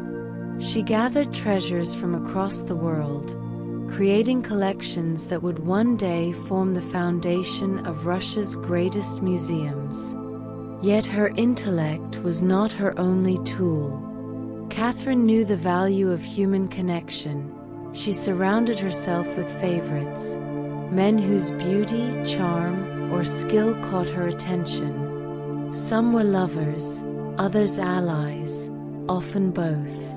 She gathered treasures from across the world, creating collections that would one day form the foundation of Russia's greatest museums. Yet her intellect was not her only tool. Catherine knew the value of human connection. She surrounded herself with favorites, men whose beauty, charm, or skill caught her attention. Some were lovers, others allies, often both.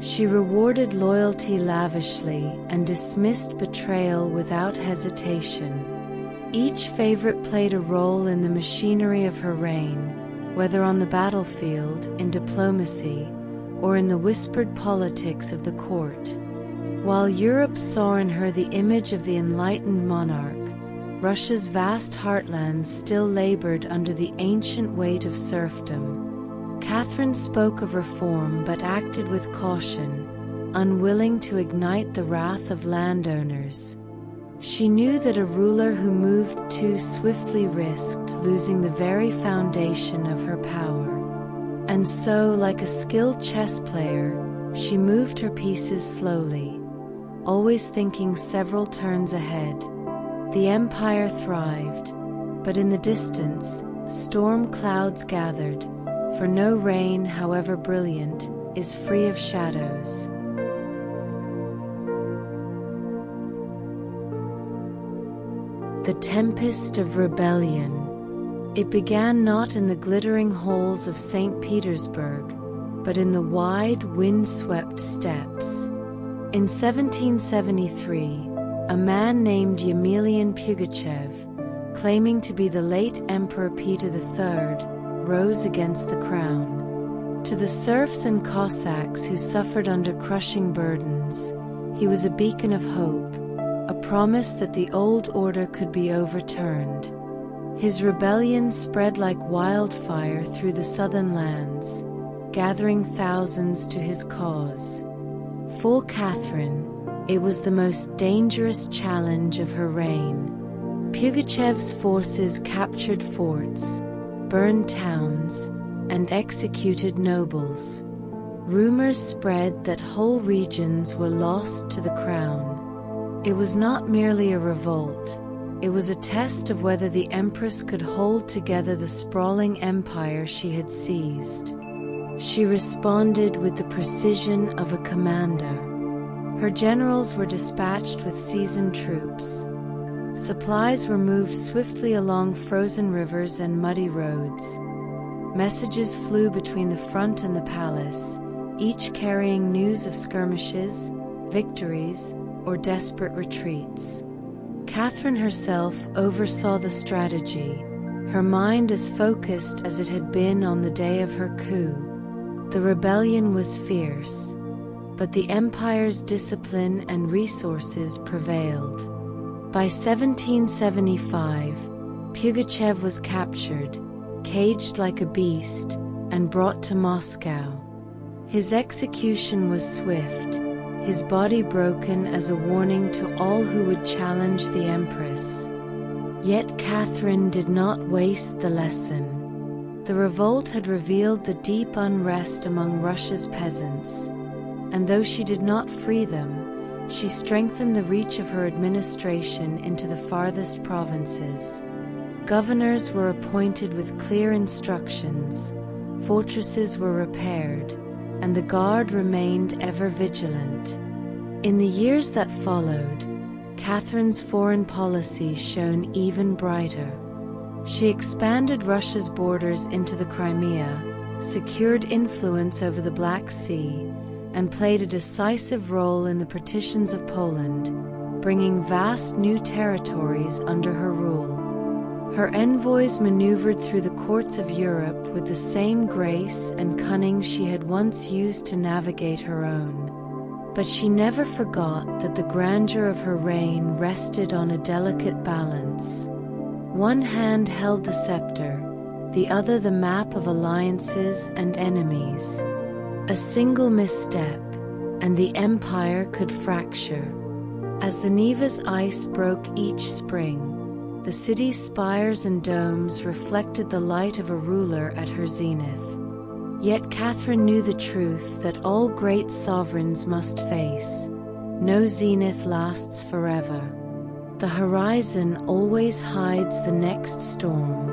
She rewarded loyalty lavishly and dismissed betrayal without hesitation. Each favorite played a role in the machinery of her reign, whether on the battlefield, in diplomacy, or in the whispered politics of the court. While Europe saw in her the image of the enlightened monarch, Russia's vast heartlands still labored under the ancient weight of serfdom. Catherine spoke of reform but acted with caution, unwilling to ignite the wrath of landowners. She knew that a ruler who moved too swiftly risked losing the very foundation of her power. And so, like a skilled chess player, she moved her pieces slowly, always thinking several turns ahead. The empire thrived, but in the distance, storm clouds gathered, for no reign, however brilliant, is free of shadows. The Tempest of Rebellion. It began not in the glittering halls of St. Petersburg, but in the wide, wind-swept steppes. In 1773, a man named Yemelian Pugachev, claiming to be the late Emperor Peter III, rose against the crown. To the serfs and Cossacks who suffered under crushing burdens, he was a beacon of hope, a promise that the old order could be overturned. His rebellion spread like wildfire through the southern lands, gathering thousands to his cause. For Catherine, it was the most dangerous challenge of her reign. Pugachev's forces captured forts, burned towns, and executed nobles. Rumors spread that whole regions were lost to the crown. It was not merely a revolt, it was a test of whether the Empress could hold together the sprawling empire she had seized. She responded with the precision of a commander. Her generals were dispatched with seasoned troops. Supplies were moved swiftly along frozen rivers and muddy roads. Messages flew between the front and the palace, each carrying news of skirmishes, victories, or desperate retreats. Catherine herself oversaw the strategy, her mind as focused as it had been on the day of her coup. The rebellion was fierce, but the empire's discipline and resources prevailed. By 1775, Pugachev was captured, caged like a beast, and brought to Moscow. His execution was swift, his body broken as a warning to all who would challenge the Empress. Yet Catherine did not waste the lesson. The revolt had revealed the deep unrest among Russia's peasants, and though she did not free them, she strengthened the reach of her administration into the farthest provinces. Governors were appointed with clear instructions, fortresses were repaired, and the guard remained ever vigilant. In the years that followed, Catherine's foreign policy shone even brighter. She expanded Russia's borders into the Crimea, secured influence over the Black Sea, and played a decisive role in the partitions of Poland, bringing vast new territories under her rule. Her envoys maneuvered through the courts of Europe with the same grace and cunning she had once used to navigate her own. But she never forgot that the grandeur of her reign rested on a delicate balance. One hand held the scepter, the other the map of alliances and enemies. A single misstep, and the empire could fracture. As the Neva's ice broke each spring, the city's spires and domes reflected the light of a ruler at her zenith. Yet Catherine knew the truth that all great sovereigns must face. No zenith lasts forever. The horizon always hides the next storm.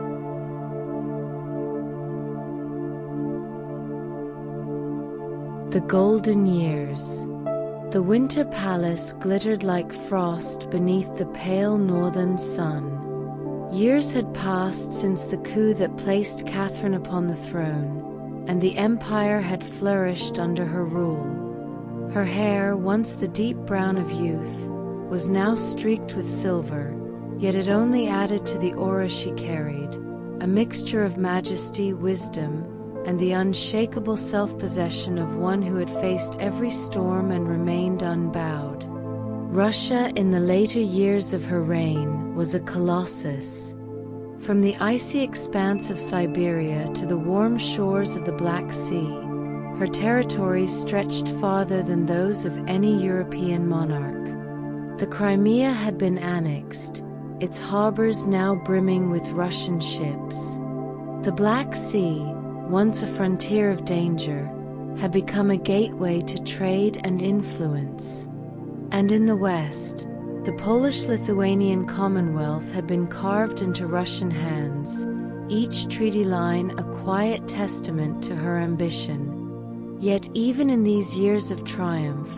The Golden Years. The winter palace glittered like frost beneath the pale northern sun. Years had passed since the coup that placed Catherine upon the throne, and the empire had flourished under her rule. Her hair, once the deep brown of youth, was now streaked with silver, yet it only added to the aura she carried, a mixture of majesty, wisdom, and the unshakable self-possession of one who had faced every storm and remained unbowed. Russia, in the later years of her reign, was a colossus. From the icy expanse of Siberia to the warm shores of the Black Sea, her territories stretched farther than those of any European monarch. The Crimea had been annexed, its harbors now brimming with Russian ships. The Black Sea, once a frontier of danger, had become a gateway to trade and influence. And in the west, the Polish-Lithuanian Commonwealth had been carved into Russian hands, each treaty line a quiet testament to her ambition. Yet even in these years of triumph,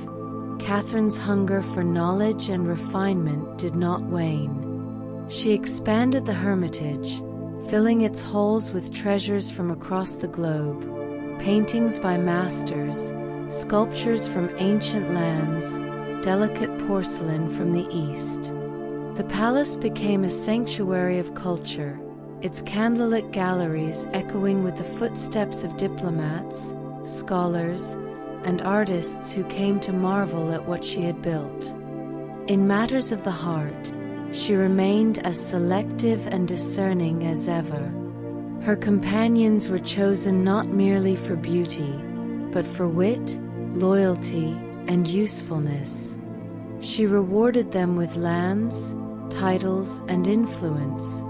Catherine's hunger for knowledge and refinement did not wane. She expanded the Hermitage, filling its halls with treasures from across the globe, paintings by masters, sculptures from ancient lands, delicate porcelain from the East. The palace became a sanctuary of culture, its candlelit galleries echoing with the footsteps of diplomats, scholars, and artists who came to marvel at what she had built. In matters of the heart, she remained as selective and discerning as ever. Her companions were chosen not merely for beauty, but for wit, loyalty, and usefulness. She rewarded them with lands, titles, and influence,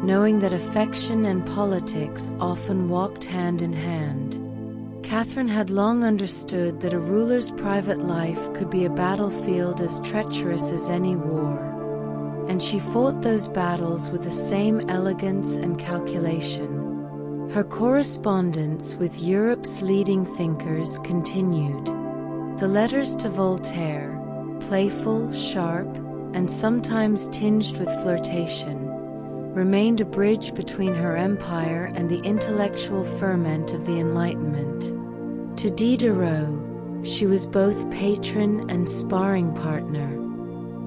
knowing that affection and politics often walked hand in hand. Catherine had long understood that a ruler's private life could be a battlefield as treacherous as any war, and she fought those battles with the same elegance and calculation. Her correspondence with Europe's leading thinkers continued. The letters to Voltaire, playful, sharp, and sometimes tinged with flirtation, remained a bridge between her empire and the intellectual ferment of the Enlightenment. To Diderot, she was both patron and sparring partner.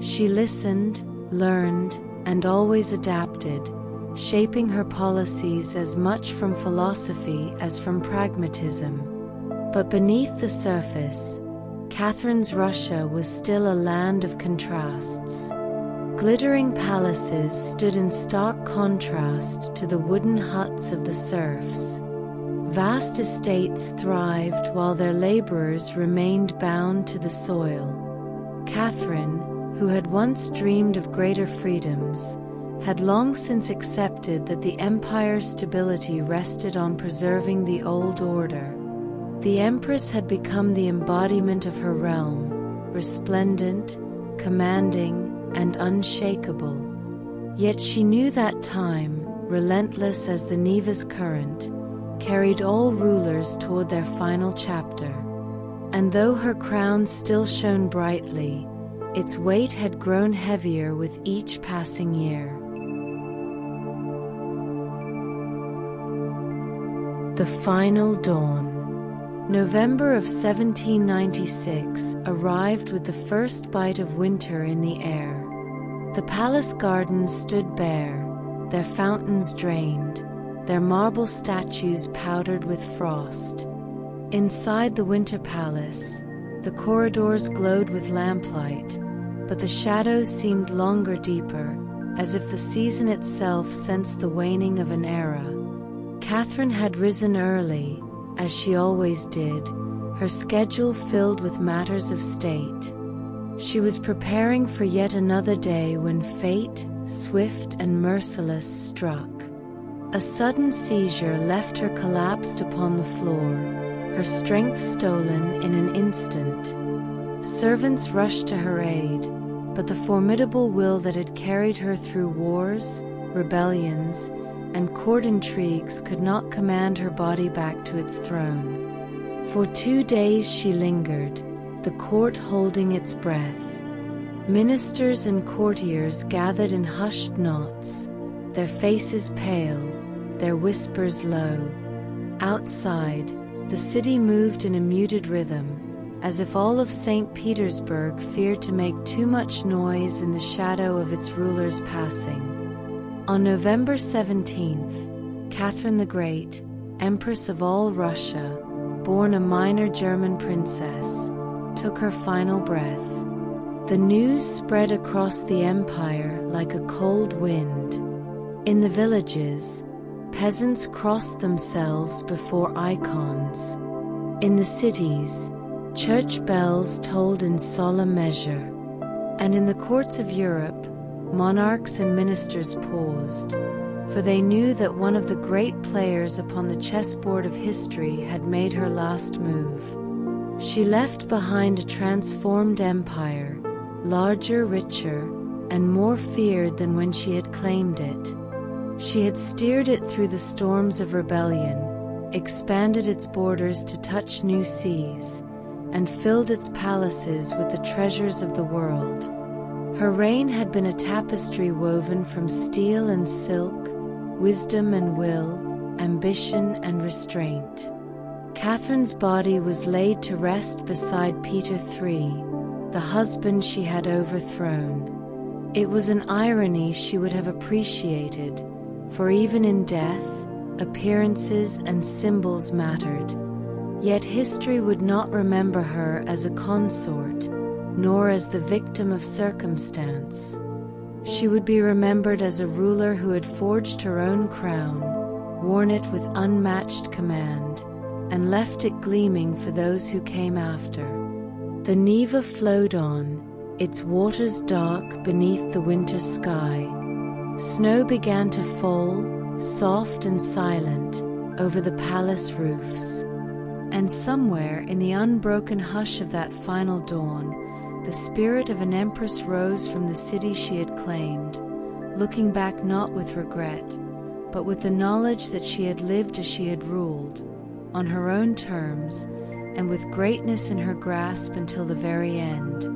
She listened, learned, and always adapted, shaping her policies as much from philosophy as from pragmatism. But beneath the surface, Catherine's Russia was still a land of contrasts. Glittering palaces stood in stark contrast to the wooden huts of the serfs. Vast estates thrived while their laborers remained bound to the soil. Catherine, who had once dreamed of greater freedoms, had long since accepted that the empire's stability rested on preserving the old order. The Empress had become the embodiment of her realm, resplendent, commanding, and unshakable. Yet she knew that time, relentless as the Neva's current, carried all rulers toward their final chapter. And though her crown still shone brightly, Its weight had grown heavier with each passing year. The final dawn. November of 1796 arrived with the first bite of winter in the air. The palace gardens stood bare, their fountains drained, their marble statues powdered with frost. Inside the winter palace, the corridors glowed with lamplight, but the shadows seemed longer, deeper, as if the season itself sensed the waning of an era. Catherine had risen early, as she always did, her schedule filled with matters of state. She was preparing for yet another day when fate, swift and merciless, struck. A sudden seizure left her collapsed upon the floor, her strength stolen in an instant. Servants rushed to her aid, but the formidable will that had carried her through wars, rebellions, and court intrigues could not command her body back to its throne. For 2 days she lingered, the court holding its breath. Ministers and courtiers gathered in hushed knots, their faces pale, their whispers low. Outside, the city moved in a muted rhythm, as if all of St. Petersburg feared to make too much noise in the shadow of its ruler's passing. On November 17th, Catherine the Great, Empress of all Russia, born a minor German princess, took her final breath. The news spread across the empire like a cold wind. In the villages, peasants crossed themselves before icons. In the cities, church bells tolled in solemn measure. And in the courts of Europe, monarchs and ministers paused, for they knew that one of the great players upon the chessboard of history had made her last move. She left behind a transformed empire, larger, richer, and more feared than when she had claimed it. She had steered it through the storms of rebellion, expanded its borders to touch new seas, and filled its palaces with the treasures of the world. Her reign had been a tapestry woven from steel and silk, wisdom and will, ambition and restraint. Catherine's body was laid to rest beside Peter III, the husband she had overthrown. It was an irony she would have appreciated, for even in death, appearances and symbols mattered. Yet history would not remember her as a consort, nor as the victim of circumstance. She would be remembered as a ruler who had forged her own crown, worn it with unmatched command, and left it gleaming for those who came after. The Neva flowed on, its waters dark beneath the winter sky. Snow began to fall, soft and silent, over the palace roofs. And somewhere in the unbroken hush of that final dawn, the spirit of an empress rose from the city she had claimed, looking back not with regret, but with the knowledge that she had lived as she had ruled, on her own terms, and with greatness in her grasp until the very end.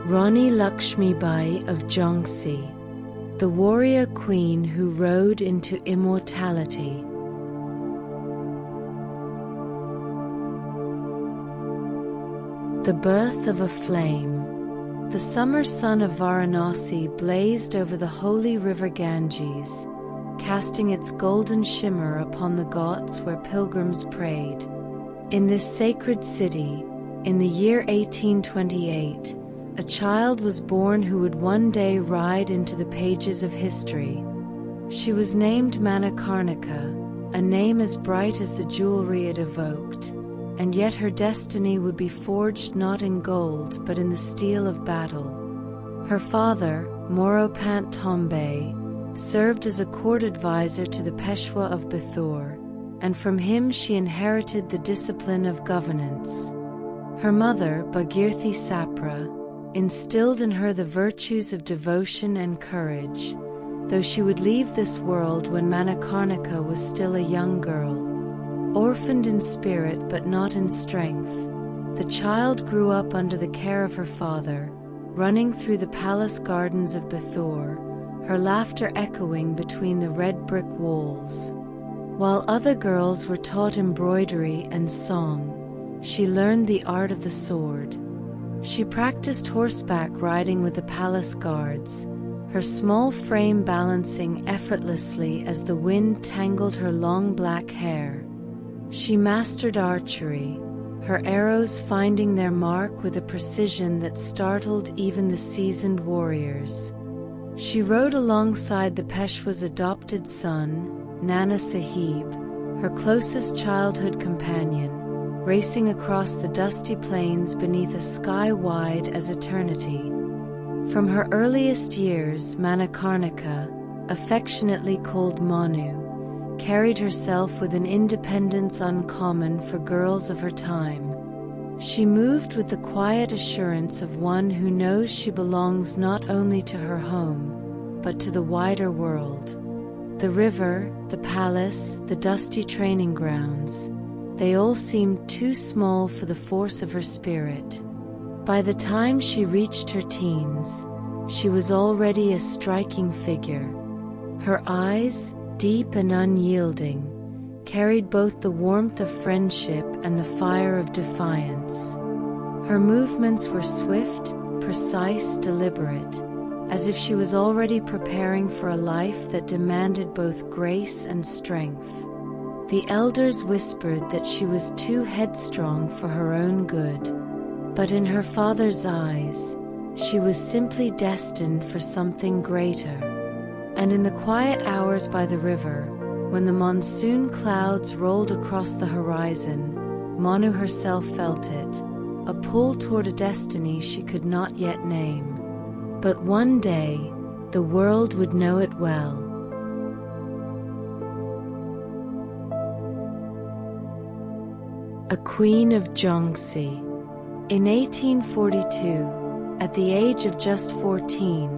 Rani Lakshmibai of Jhansi, the warrior queen who rode into immortality. The birth of a flame. The summer sun of Varanasi blazed over the holy river Ganges, casting its golden shimmer upon the ghats where pilgrims prayed. In this sacred city, in the year 1828, a child was born who would one day ride into the pages of history. She was named Manikarnika, a name as bright as the jewelry it evoked, and yet her destiny would be forged not in gold but in the steel of battle. Her father, Moropant Tombe, served as a court advisor to the Peshwa of Bithur, and from him she inherited the discipline of governance. Her mother, Bhagirthi Sapra, instilled in her the virtues of devotion and courage, though she would leave this world when Manikarnika was still a young girl. Orphaned in spirit but not in strength, the child grew up under the care of her father, running through the palace gardens of Bithur, her laughter echoing between the red brick walls. While other girls were taught embroidery and song, she learned the art of the sword. She practiced horseback riding with the palace guards, her small frame balancing effortlessly as the wind tangled her long black hair. She mastered archery, her arrows finding their mark with a precision that startled even the seasoned warriors. She rode alongside the Peshwa's adopted son, Nana Sahib, her closest childhood companion, racing across the dusty plains beneath a sky wide as eternity. From her earliest years, Manikarnika, affectionately called Manu, carried herself with an independence uncommon for girls of her time. She moved with the quiet assurance of one who knows she belongs not only to her home, but to the wider world. The river, the palace, the dusty training grounds, they all seemed too small for the force of her spirit. By the time she reached her teens, she was already a striking figure. Her eyes, deep and unyielding, carried both the warmth of friendship and the fire of defiance. Her movements were swift, precise, deliberate, as if she was already preparing for a life that demanded both grace and strength. The elders whispered that she was too headstrong for her own good, but in her father's eyes, she was simply destined for something greater. And in the quiet hours by the river, when the monsoon clouds rolled across the horizon, Manu herself felt it, a pull toward a destiny she could not yet name. But one day, the world would know it well. A Queen of Jhansi. In 1842, at the age of just 14,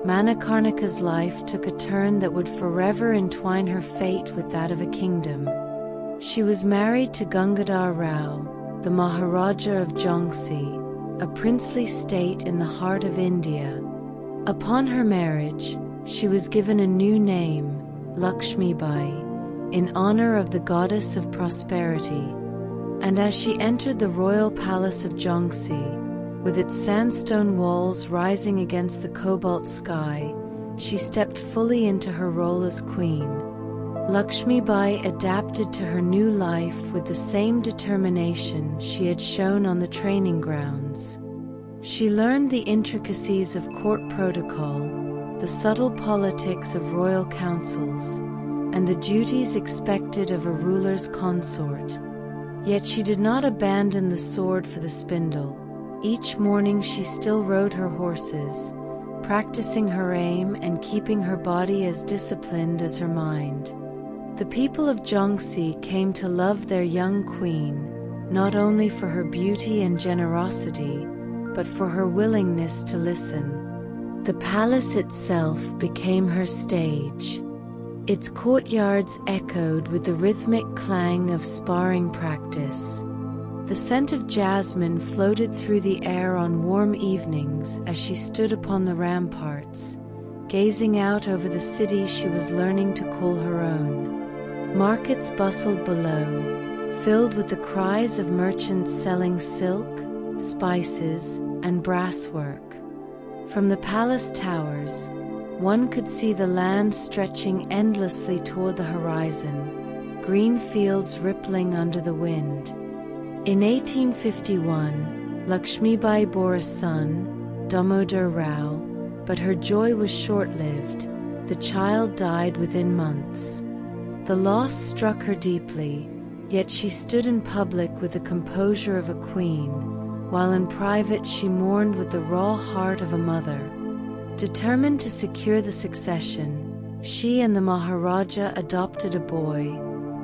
Manikarnika's life took a turn that would forever entwine her fate with that of a kingdom. She was married to Gangadhar Rao, the Maharaja of Jhansi, a princely state in the heart of India. Upon her marriage, she was given a new name, Lakshmibai, in honor of the goddess of prosperity. And as she entered the royal palace of Jhansi, with its sandstone walls rising against the cobalt sky, she stepped fully into her role as queen. Lakshmibai adapted to her new life with the same determination she had shown on the training grounds. She learned the intricacies of court protocol, the subtle politics of royal councils, and the duties expected of a ruler's consort. Yet she did not abandon the sword for the spindle. Each morning she still rode her horses, practicing her aim and keeping her body as disciplined as her mind. The people of Jhansi came to love their young queen, not only for her beauty and generosity, but for her willingness to listen. The palace itself became her stage. Its courtyards echoed with the rhythmic clang of sparring practice. The scent of jasmine floated through the air on warm evenings as she stood upon the ramparts, gazing out over the city she was learning to call her own. Markets bustled below, filled with the cries of merchants selling silk, spices, and brasswork. From the palace towers, one could see the land stretching endlessly toward the horizon, green fields rippling under the wind. In 1851, Lakshmibai bore a son, Damodar Rao, but her joy was short-lived. The child died within months. The loss struck her deeply, yet she stood in public with the composure of a queen, while in private she mourned with the raw heart of a mother. Determined to secure the succession, she and the Maharaja adopted a boy,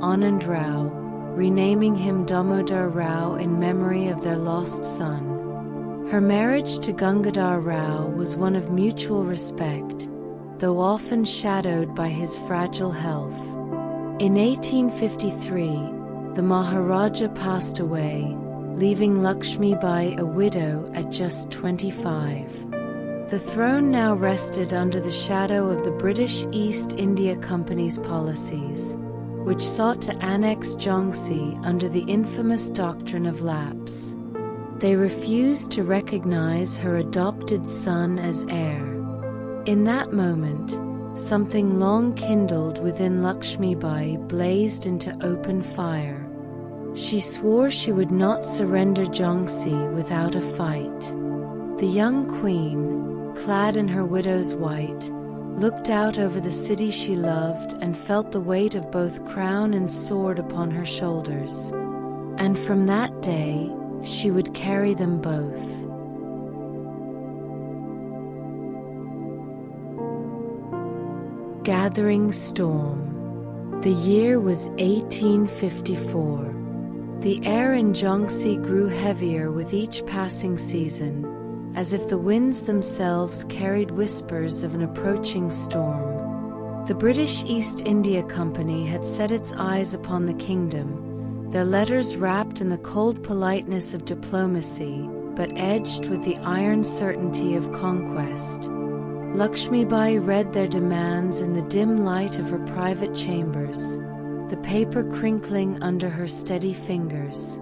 Anand Rao, renaming him Damodar Rao in memory of their lost son. Her marriage to Gangadhar Rao was one of mutual respect, though often shadowed by his fragile health. In 1853, the Maharaja passed away, leaving Lakshmibai a widow at just 25. The throne now rested under the shadow of the British East India Company's policies, which sought to annex Jhansi under the infamous doctrine of lapse. They refused to recognize her adopted son as heir. In that moment, something long kindled within Lakshmibai blazed into open fire. She swore she would not surrender Jhansi without a fight. The young queen, clad in her widow's white, looked out over the city she loved and felt the weight of both crown and sword upon her shoulders. And from that day, she would carry them both. Gathering storm. The year was 1854. The air in Jhansi grew heavier with each passing season, as if the winds themselves carried whispers of an approaching storm. The British East India Company had set its eyes upon the kingdom, their letters wrapped in the cold politeness of diplomacy, but edged with the iron certainty of conquest. Lakshmibai read their demands in the dim light of her private chambers, the paper crinkling under her steady fingers.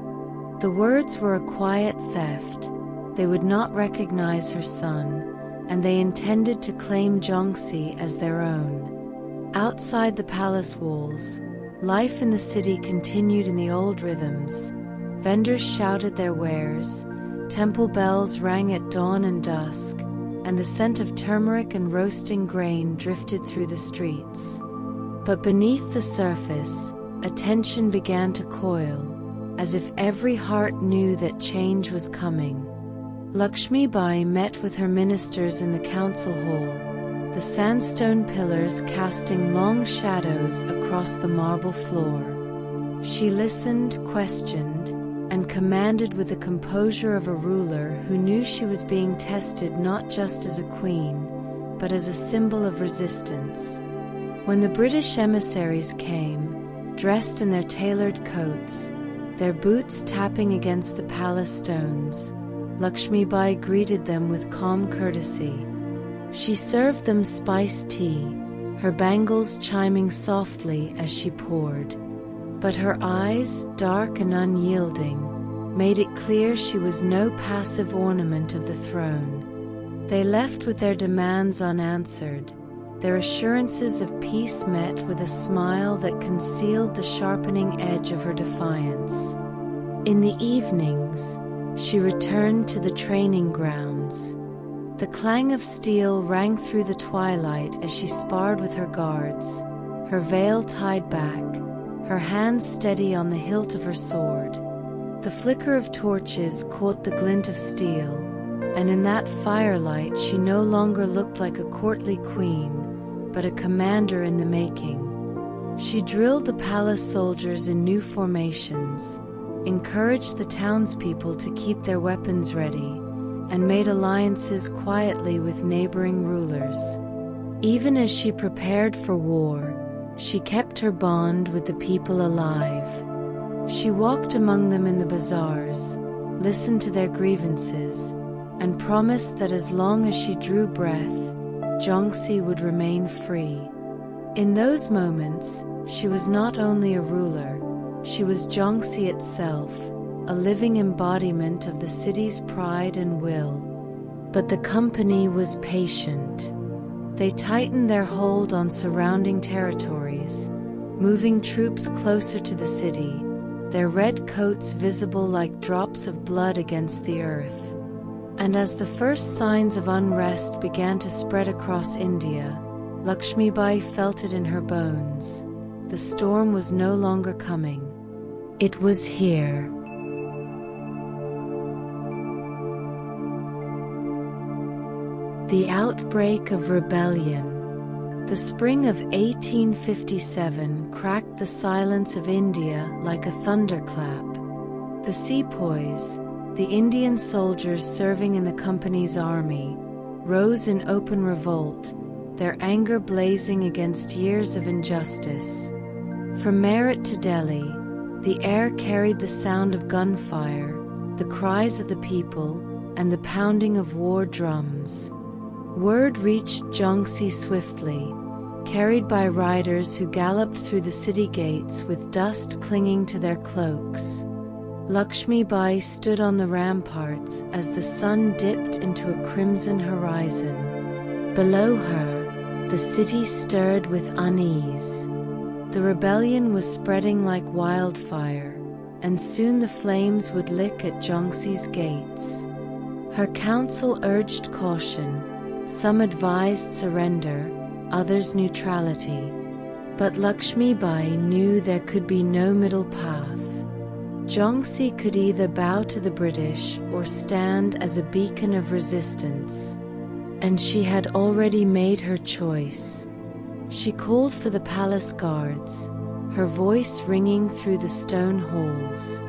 The words were a quiet theft. They would not recognize her son, and they intended to claim Jhansi as their own. Outside the palace walls, life in the city continued in the old rhythms. Vendors shouted their wares, temple bells rang at dawn and dusk, and the scent of turmeric and roasting grain drifted through the streets. But beneath the surface, a tension began to coil, as if every heart knew that change was coming. Lakshmibai met with her ministers in the council hall, the sandstone pillars casting long shadows across the marble floor. She listened, questioned, and commanded with the composure of a ruler who knew she was being tested not just as a queen, but as a symbol of resistance. When the British emissaries came, dressed in their tailored coats, their boots tapping against the palace stones, Lakshmibai greeted them with calm courtesy. She served them spiced tea, her bangles chiming softly as she poured. But her eyes, dark and unyielding, made it clear she was no passive ornament of the throne. They left with their demands unanswered, their assurances of peace met with a smile that concealed the sharpening edge of her defiance. In the evenings, she returned to the training grounds. The clang of steel rang through the twilight as she sparred with her guards, her veil tied back, her hands steady on the hilt of her sword. The flicker of torches caught the glint of steel, and in that firelight she no longer looked like a courtly queen, but a commander in the making. She drilled the palace soldiers in new formations, encouraged the townspeople to keep their weapons ready, and made alliances quietly with neighboring rulers. Even as she prepared for war, she kept her bond with the people alive. She walked among them in the bazaars, listened to their grievances, and promised that as long as she drew breath, Jhansi would remain free. In those moments, she was not only a ruler, she was Jhansi itself, a living embodiment of the city's pride and will. But the company was patient. They tightened their hold on surrounding territories, moving troops closer to the city, their red coats visible like drops of blood against the earth. And as the first signs of unrest began to spread across India, Lakshmibai felt it in her bones. The storm was no longer coming. It was here. The outbreak of rebellion. The spring of 1857 cracked the silence of India like a thunderclap. The sepoys, the Indian soldiers serving in the company's army, rose in open revolt, their anger blazing against years of injustice. From Meerut to Delhi, the air carried the sound of gunfire, the cries of the people, and the pounding of war drums. Word reached Jhansi swiftly, carried by riders who galloped through the city gates with dust clinging to their cloaks. Lakshmibai stood on the ramparts as the sun dipped into a crimson horizon. Below her, the city stirred with unease. The rebellion was spreading like wildfire, and soon the flames would lick at Jhansi's gates. Her council urged caution. Some advised surrender, others neutrality. But Lakshmibai knew there could be no middle path. Jhansi could either bow to the British or stand as a beacon of resistance. And she had already made her choice. She called for the palace guards, her voice ringing through the stone halls.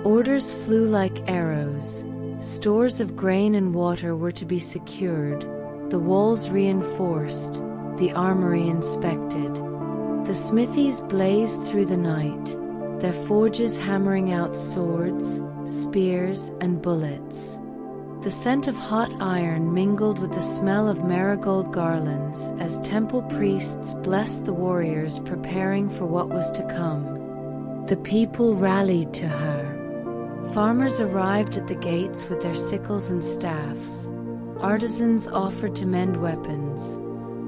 Orders flew like arrows. Stores of grain and water were to be secured, the walls reinforced, the armory inspected. The smithies blazed through the night, their forges hammering out swords, spears, and bullets. The scent of hot iron mingled with the smell of marigold garlands as temple priests blessed the warriors preparing for what was to come. The people rallied to her. Farmers arrived at the gates with their sickles and staffs. Artisans offered to mend weapons.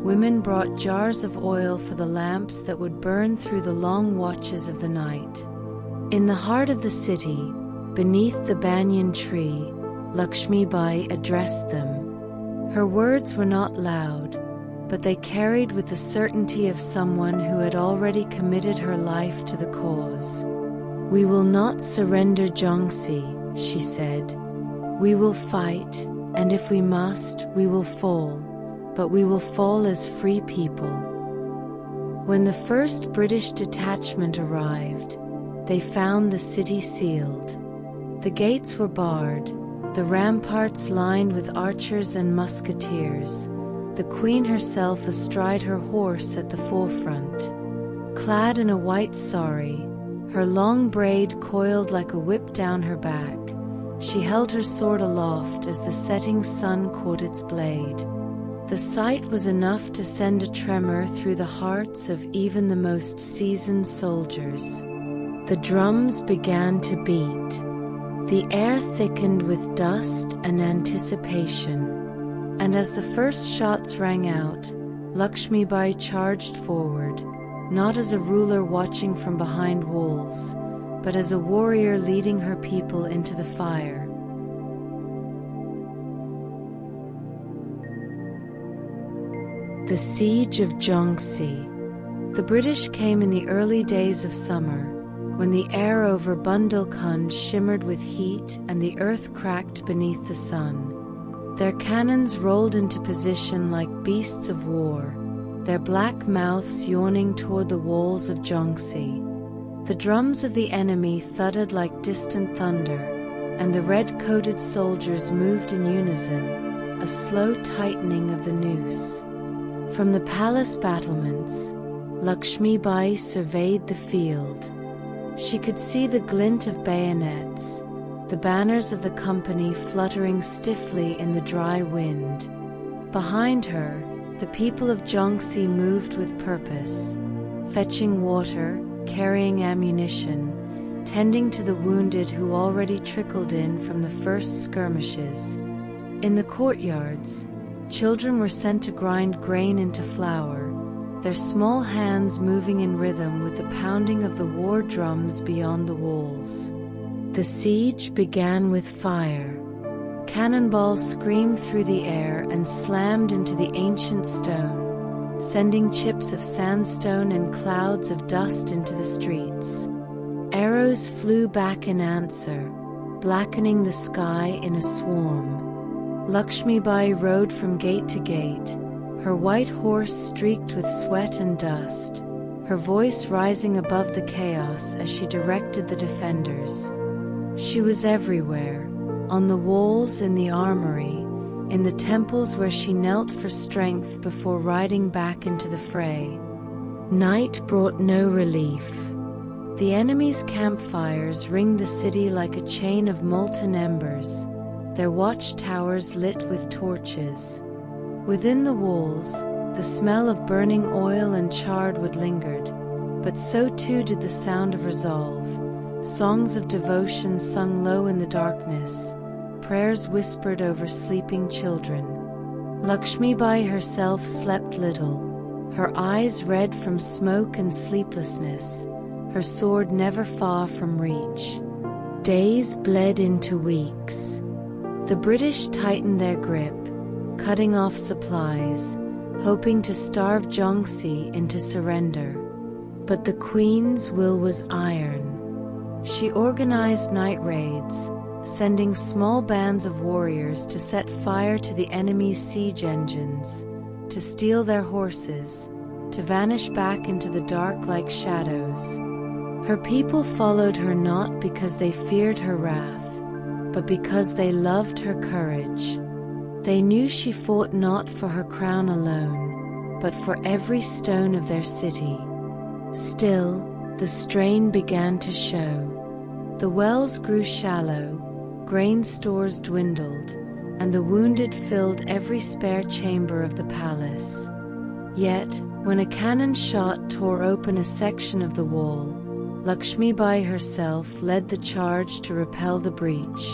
Women brought jars of oil for the lamps that would burn through the long watches of the night. In the heart of the city, beneath the banyan tree, Lakshmibai addressed them. Her words were not loud, but they carried with the certainty of someone who had already committed her life to the cause. "We will not surrender Jhansi," she said. "We will fight, and if we must, we will fall, but we will fall as free people." When the first British detachment arrived, they found the city sealed. The gates were barred, the ramparts lined with archers and musketeers, the queen herself astride her horse at the forefront. Clad in a white sari, her long braid coiled like a whip down her back, she held her sword aloft as the setting sun caught its blade. The sight was enough to send a tremor through the hearts of even the most seasoned soldiers. The drums began to beat. The air thickened with dust and anticipation. And as the first shots rang out, Lakshmibai charged forward, not as a ruler watching from behind walls, but as a warrior leading her people into the fire. The Siege of Jhansi. The British came in the early days of summer, when the air over Bundelkhand shimmered with heat and the earth cracked beneath the sun. Their cannons rolled into position like beasts of war, their black mouths yawning toward the walls of Jhansi. The drums of the enemy thudded like distant thunder, and the red-coated soldiers moved in unison, a slow tightening of the noose. From the palace battlements, Lakshmibai surveyed the field. She could see the glint of bayonets, the banners of the company fluttering stiffly in the dry wind. Behind her, the people of Jhansi moved with purpose, fetching water, carrying ammunition, tending to the wounded who already trickled in from the first skirmishes. In the courtyards, children were sent to grind grain into flour, their small hands moving in rhythm with the pounding of the war drums beyond the walls. The siege began with fire. Cannonballs screamed through the air and slammed into the ancient stone, sending chips of sandstone and clouds of dust into the streets. Arrows flew back in answer, blackening the sky in a swarm. Lakshmibai rode from gate to gate, her white horse streaked with sweat and dust, her voice rising above the chaos as she directed the defenders. She was everywhere, on the walls, in the armory, in the temples where she knelt for strength before riding back into the fray. Night brought no relief. The enemy's campfires ringed the city like a chain of molten embers, their watchtowers lit with torches. Within the walls, the smell of burning oil and charred wood lingered, but so too did the sound of resolve, songs of devotion sung low in the darkness, prayers whispered over sleeping children. Lakshmibai herself slept little, her eyes red from smoke and sleeplessness, her sword never far from reach. Days bled into weeks. The British tightened their grip, cutting off supplies, hoping to starve Jhansi into surrender. But the Queen's will was iron. She organized night raids, sending small bands of warriors to set fire to the enemy's siege engines, to steal their horses, to vanish back into the dark like shadows. Her people followed her not because they feared her wrath, but because they loved her courage. They knew she fought not for her crown alone, but for every stone of their city. Still, the strain began to show. The wells grew shallow, grain stores dwindled, and the wounded filled every spare chamber of the palace. Yet, when a cannon shot tore open a section of the wall, Lakshmibai herself led the charge to repel the breach.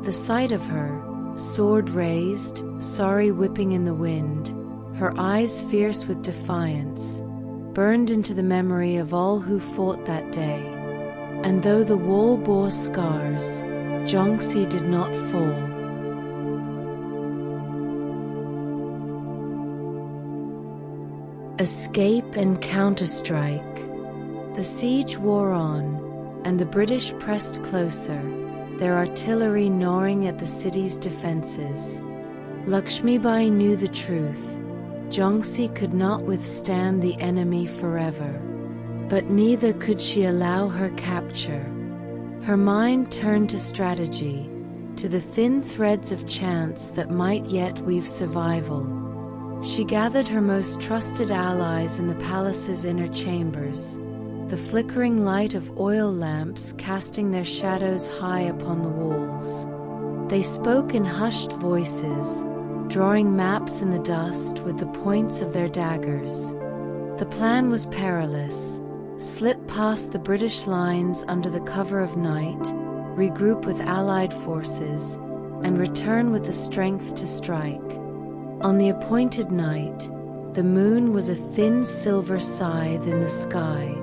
The sight of her, sword raised, sari whipping in the wind, her eyes fierce with defiance, burned into the memory of all who fought that day. And though the wall bore scars, Jhansi did not fall. Escape and counterstrike. The siege wore on, and the British pressed closer, their artillery gnawing at the city's defenses. Lakshmibai knew the truth. Jhansi could not withstand the enemy forever, but neither could she allow her capture. Her mind turned to strategy, to the thin threads of chance that might yet weave survival. She gathered her most trusted allies in the palace's inner chambers, the flickering light of oil lamps casting their shadows high upon the walls. They spoke in hushed voices, drawing maps in the dust with the points of their daggers. The plan was perilous: slip past the British lines under the cover of night, regroup with Allied forces, and return with the strength to strike. On the appointed night, the moon was a thin silver scythe in the sky.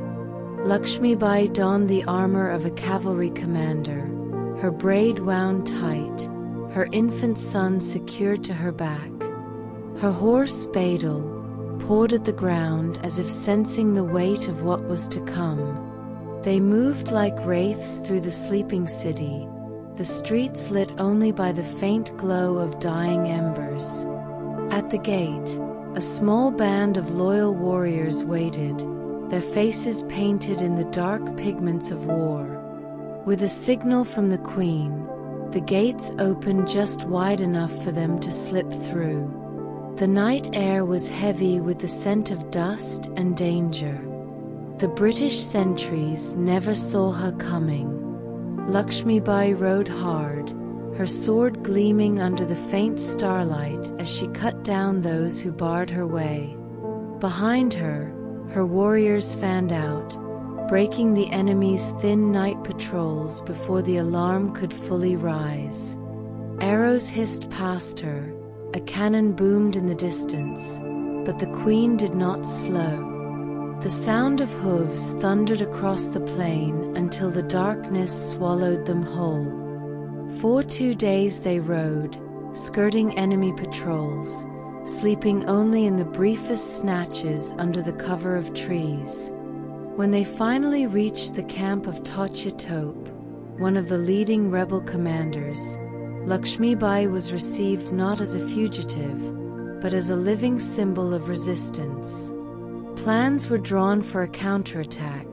Lakshmibai donned the armor of a cavalry commander, her braid wound tight, her infant son secured to her back. Her horse, Badal, pawed at the ground as if sensing the weight of what was to come. They moved like wraiths through the sleeping city, the streets lit only by the faint glow of dying embers. At the gate, a small band of loyal warriors waited, their faces painted in the dark pigments of war. With a signal from the Queen, the gates opened just wide enough for them to slip through. The night air was heavy with the scent of dust and danger. The British sentries never saw her coming. Lakshmibai rode hard, her sword gleaming under the faint starlight as she cut down those who barred her way. Behind her, her warriors fanned out, breaking the enemy's thin night patrols before the alarm could fully rise. Arrows hissed past her, a cannon boomed in the distance, but the queen did not slow. The sound of hooves thundered across the plain until the darkness swallowed them whole. For 2 days they rode, skirting enemy patrols, sleeping only in the briefest snatches under the cover of trees. When they finally reached the camp of Tochitope, one of the leading rebel commanders, Lakshmibai was received not as a fugitive, but as a living symbol of resistance. Plans were drawn for a counterattack,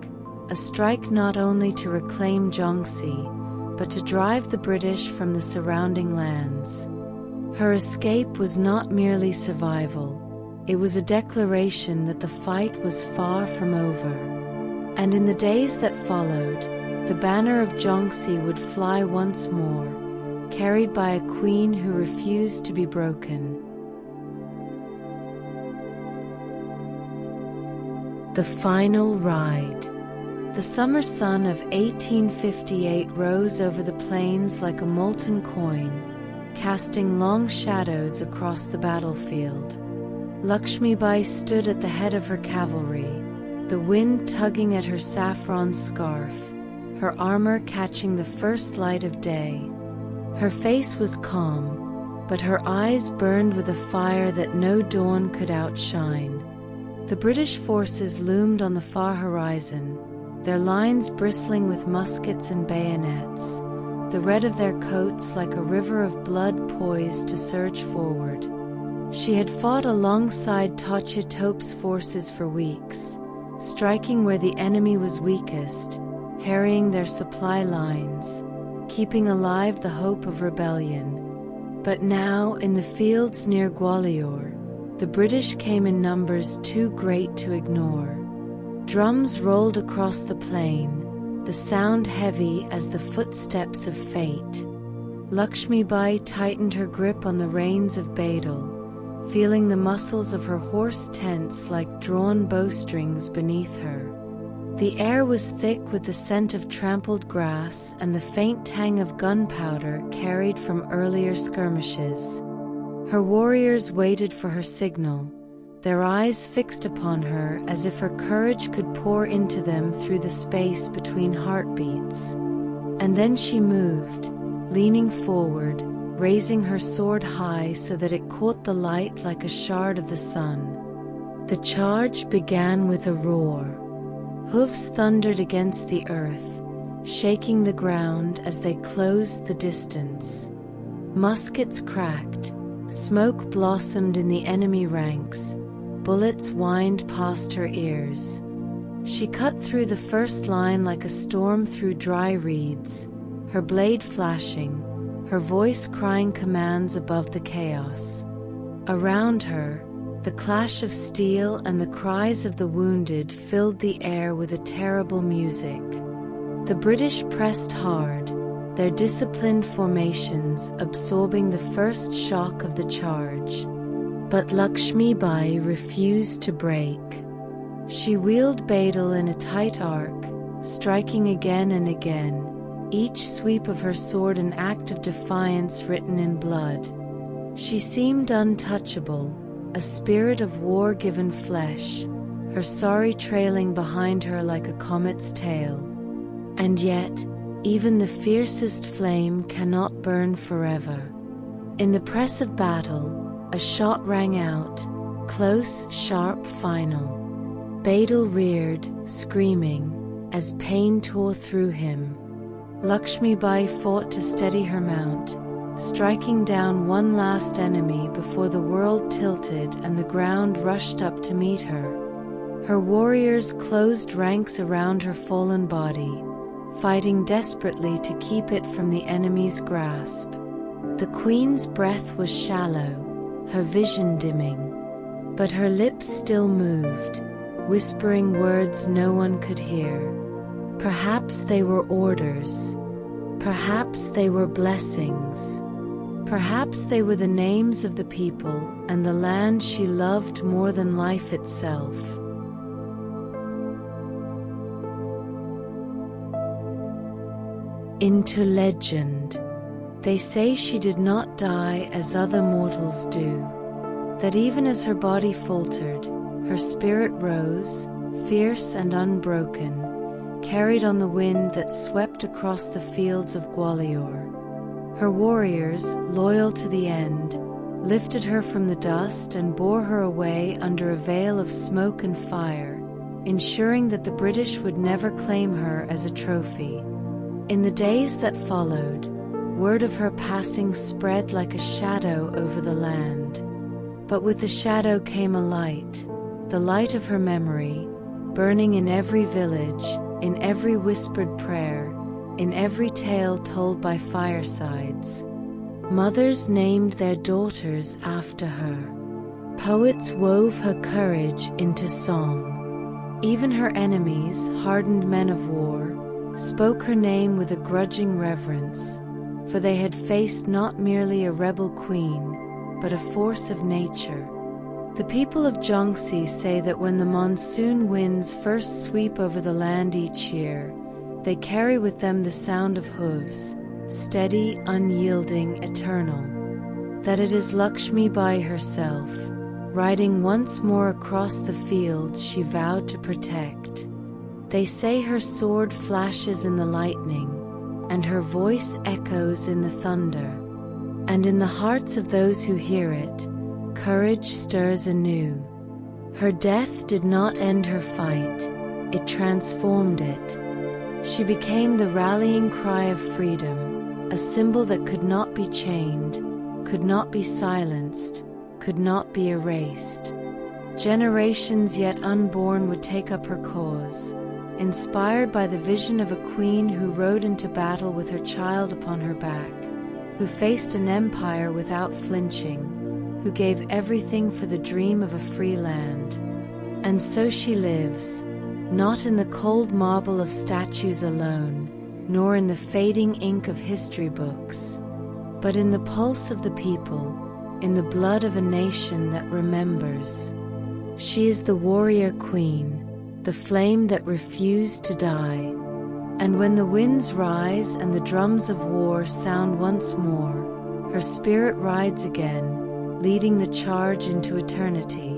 a strike not only to reclaim Jhansi, but to drive the British from the surrounding lands. Her escape was not merely survival, it was a declaration that the fight was far from over. And in the days that followed, the banner of Jhansi would fly once more, carried by a queen who refused to be broken. The final ride. The summer sun of 1858 rose over the plains like a molten coin, casting long shadows across the battlefield. Lakshmibai stood at the head of her cavalry, the wind tugging at her saffron scarf, her armor catching the first light of day. Her face was calm, but her eyes burned with a fire that no dawn could outshine. The British forces loomed on the far horizon, their lines bristling with muskets and bayonets, the red of their coats like a river of blood poised to surge forward. She had fought alongside Tochitope's forces for weeks, striking where the enemy was weakest, harrying their supply lines, keeping alive the hope of rebellion. But now, in the fields near Gwalior, the British came in numbers too great to ignore. Drums rolled across the plain, the sound heavy as the footsteps of fate. Lakshmibai tightened her grip on the reins of Badal, feeling the muscles of her horse tense like drawn bowstrings beneath her. The air was thick with the scent of trampled grass and the faint tang of gunpowder carried from earlier skirmishes. Her warriors waited for her signal, their eyes fixed upon her as if her courage could pour into them through the space between heartbeats. And then she moved, leaning forward, raising her sword high so that it caught the light like a shard of the sun. The charge began with a roar. Hoofs thundered against the earth, shaking the ground as they closed the distance. Muskets cracked, smoke blossomed in the enemy ranks, bullets whined past her ears. She cut through the first line like a storm through dry reeds, her blade flashing, her voice crying commands above the chaos. Around her, the clash of steel and the cries of the wounded filled the air with a terrible music. The British pressed hard, their disciplined formations absorbing the first shock of the charge. But Lakshmibai refused to break. She wheeled Badal in a tight arc, striking again and again, each sweep of her sword an act of defiance written in blood. She seemed untouchable, a spirit of war given flesh, her sari trailing behind her like a comet's tail. And yet, even the fiercest flame cannot burn forever. In the press of battle, a shot rang out, close, sharp, final. Badal reared, screaming, as pain tore through him. Lakshmibai fought to steady her mount, striking down one last enemy before the world tilted and the ground rushed up to meet her. Her warriors closed ranks around her fallen body, fighting desperately to keep it from the enemy's grasp. The queen's breath was shallow, her vision dimming, but her lips still moved, whispering words no one could hear. Perhaps they were orders. Perhaps they were blessings. Perhaps they were the names of the people and the land she loved more than life itself. Into legend. They say she did not die as other mortals do, that even as her body faltered, her spirit rose, fierce and unbroken, carried on the wind that swept across the fields of Gwalior. Her warriors, loyal to the end, lifted her from the dust and bore her away under a veil of smoke and fire, ensuring that the British would never claim her as a trophy. In the days that followed, word of her passing spread like a shadow over the land. But with the shadow came a light, the light of her memory, burning in every village, in every whispered prayer, in every tale told by firesides. Mothers named their daughters after her. Poets wove her courage into song. Even her enemies, hardened men of war, spoke her name with a grudging reverence, for they had faced not merely a rebel queen, but a force of nature. The people of Jhansi say that when the monsoon winds first sweep over the land each year, they carry with them the sound of hooves, steady, unyielding, eternal. That it is Lakshmibai herself, riding once more across the fields she vowed to protect. They say her sword flashes in the lightning, and her voice echoes in the thunder. And in the hearts of those who hear it, courage stirs anew. Her death did not end her fight, it transformed it. She became the rallying cry of freedom, a symbol that could not be chained, could not be silenced, could not be erased. Generations yet unborn would take up her cause, inspired by the vision of a queen who rode into battle with her child upon her back, who faced an empire without flinching, who gave everything for the dream of a free land. And so she lives, not in the cold marble of statues alone, nor in the fading ink of history books, but in the pulse of the people, in the blood of a nation that remembers. She is the warrior queen, the flame that refused to die. And when the winds rise and the drums of war sound once more, her spirit rides again, leading the charge into eternity.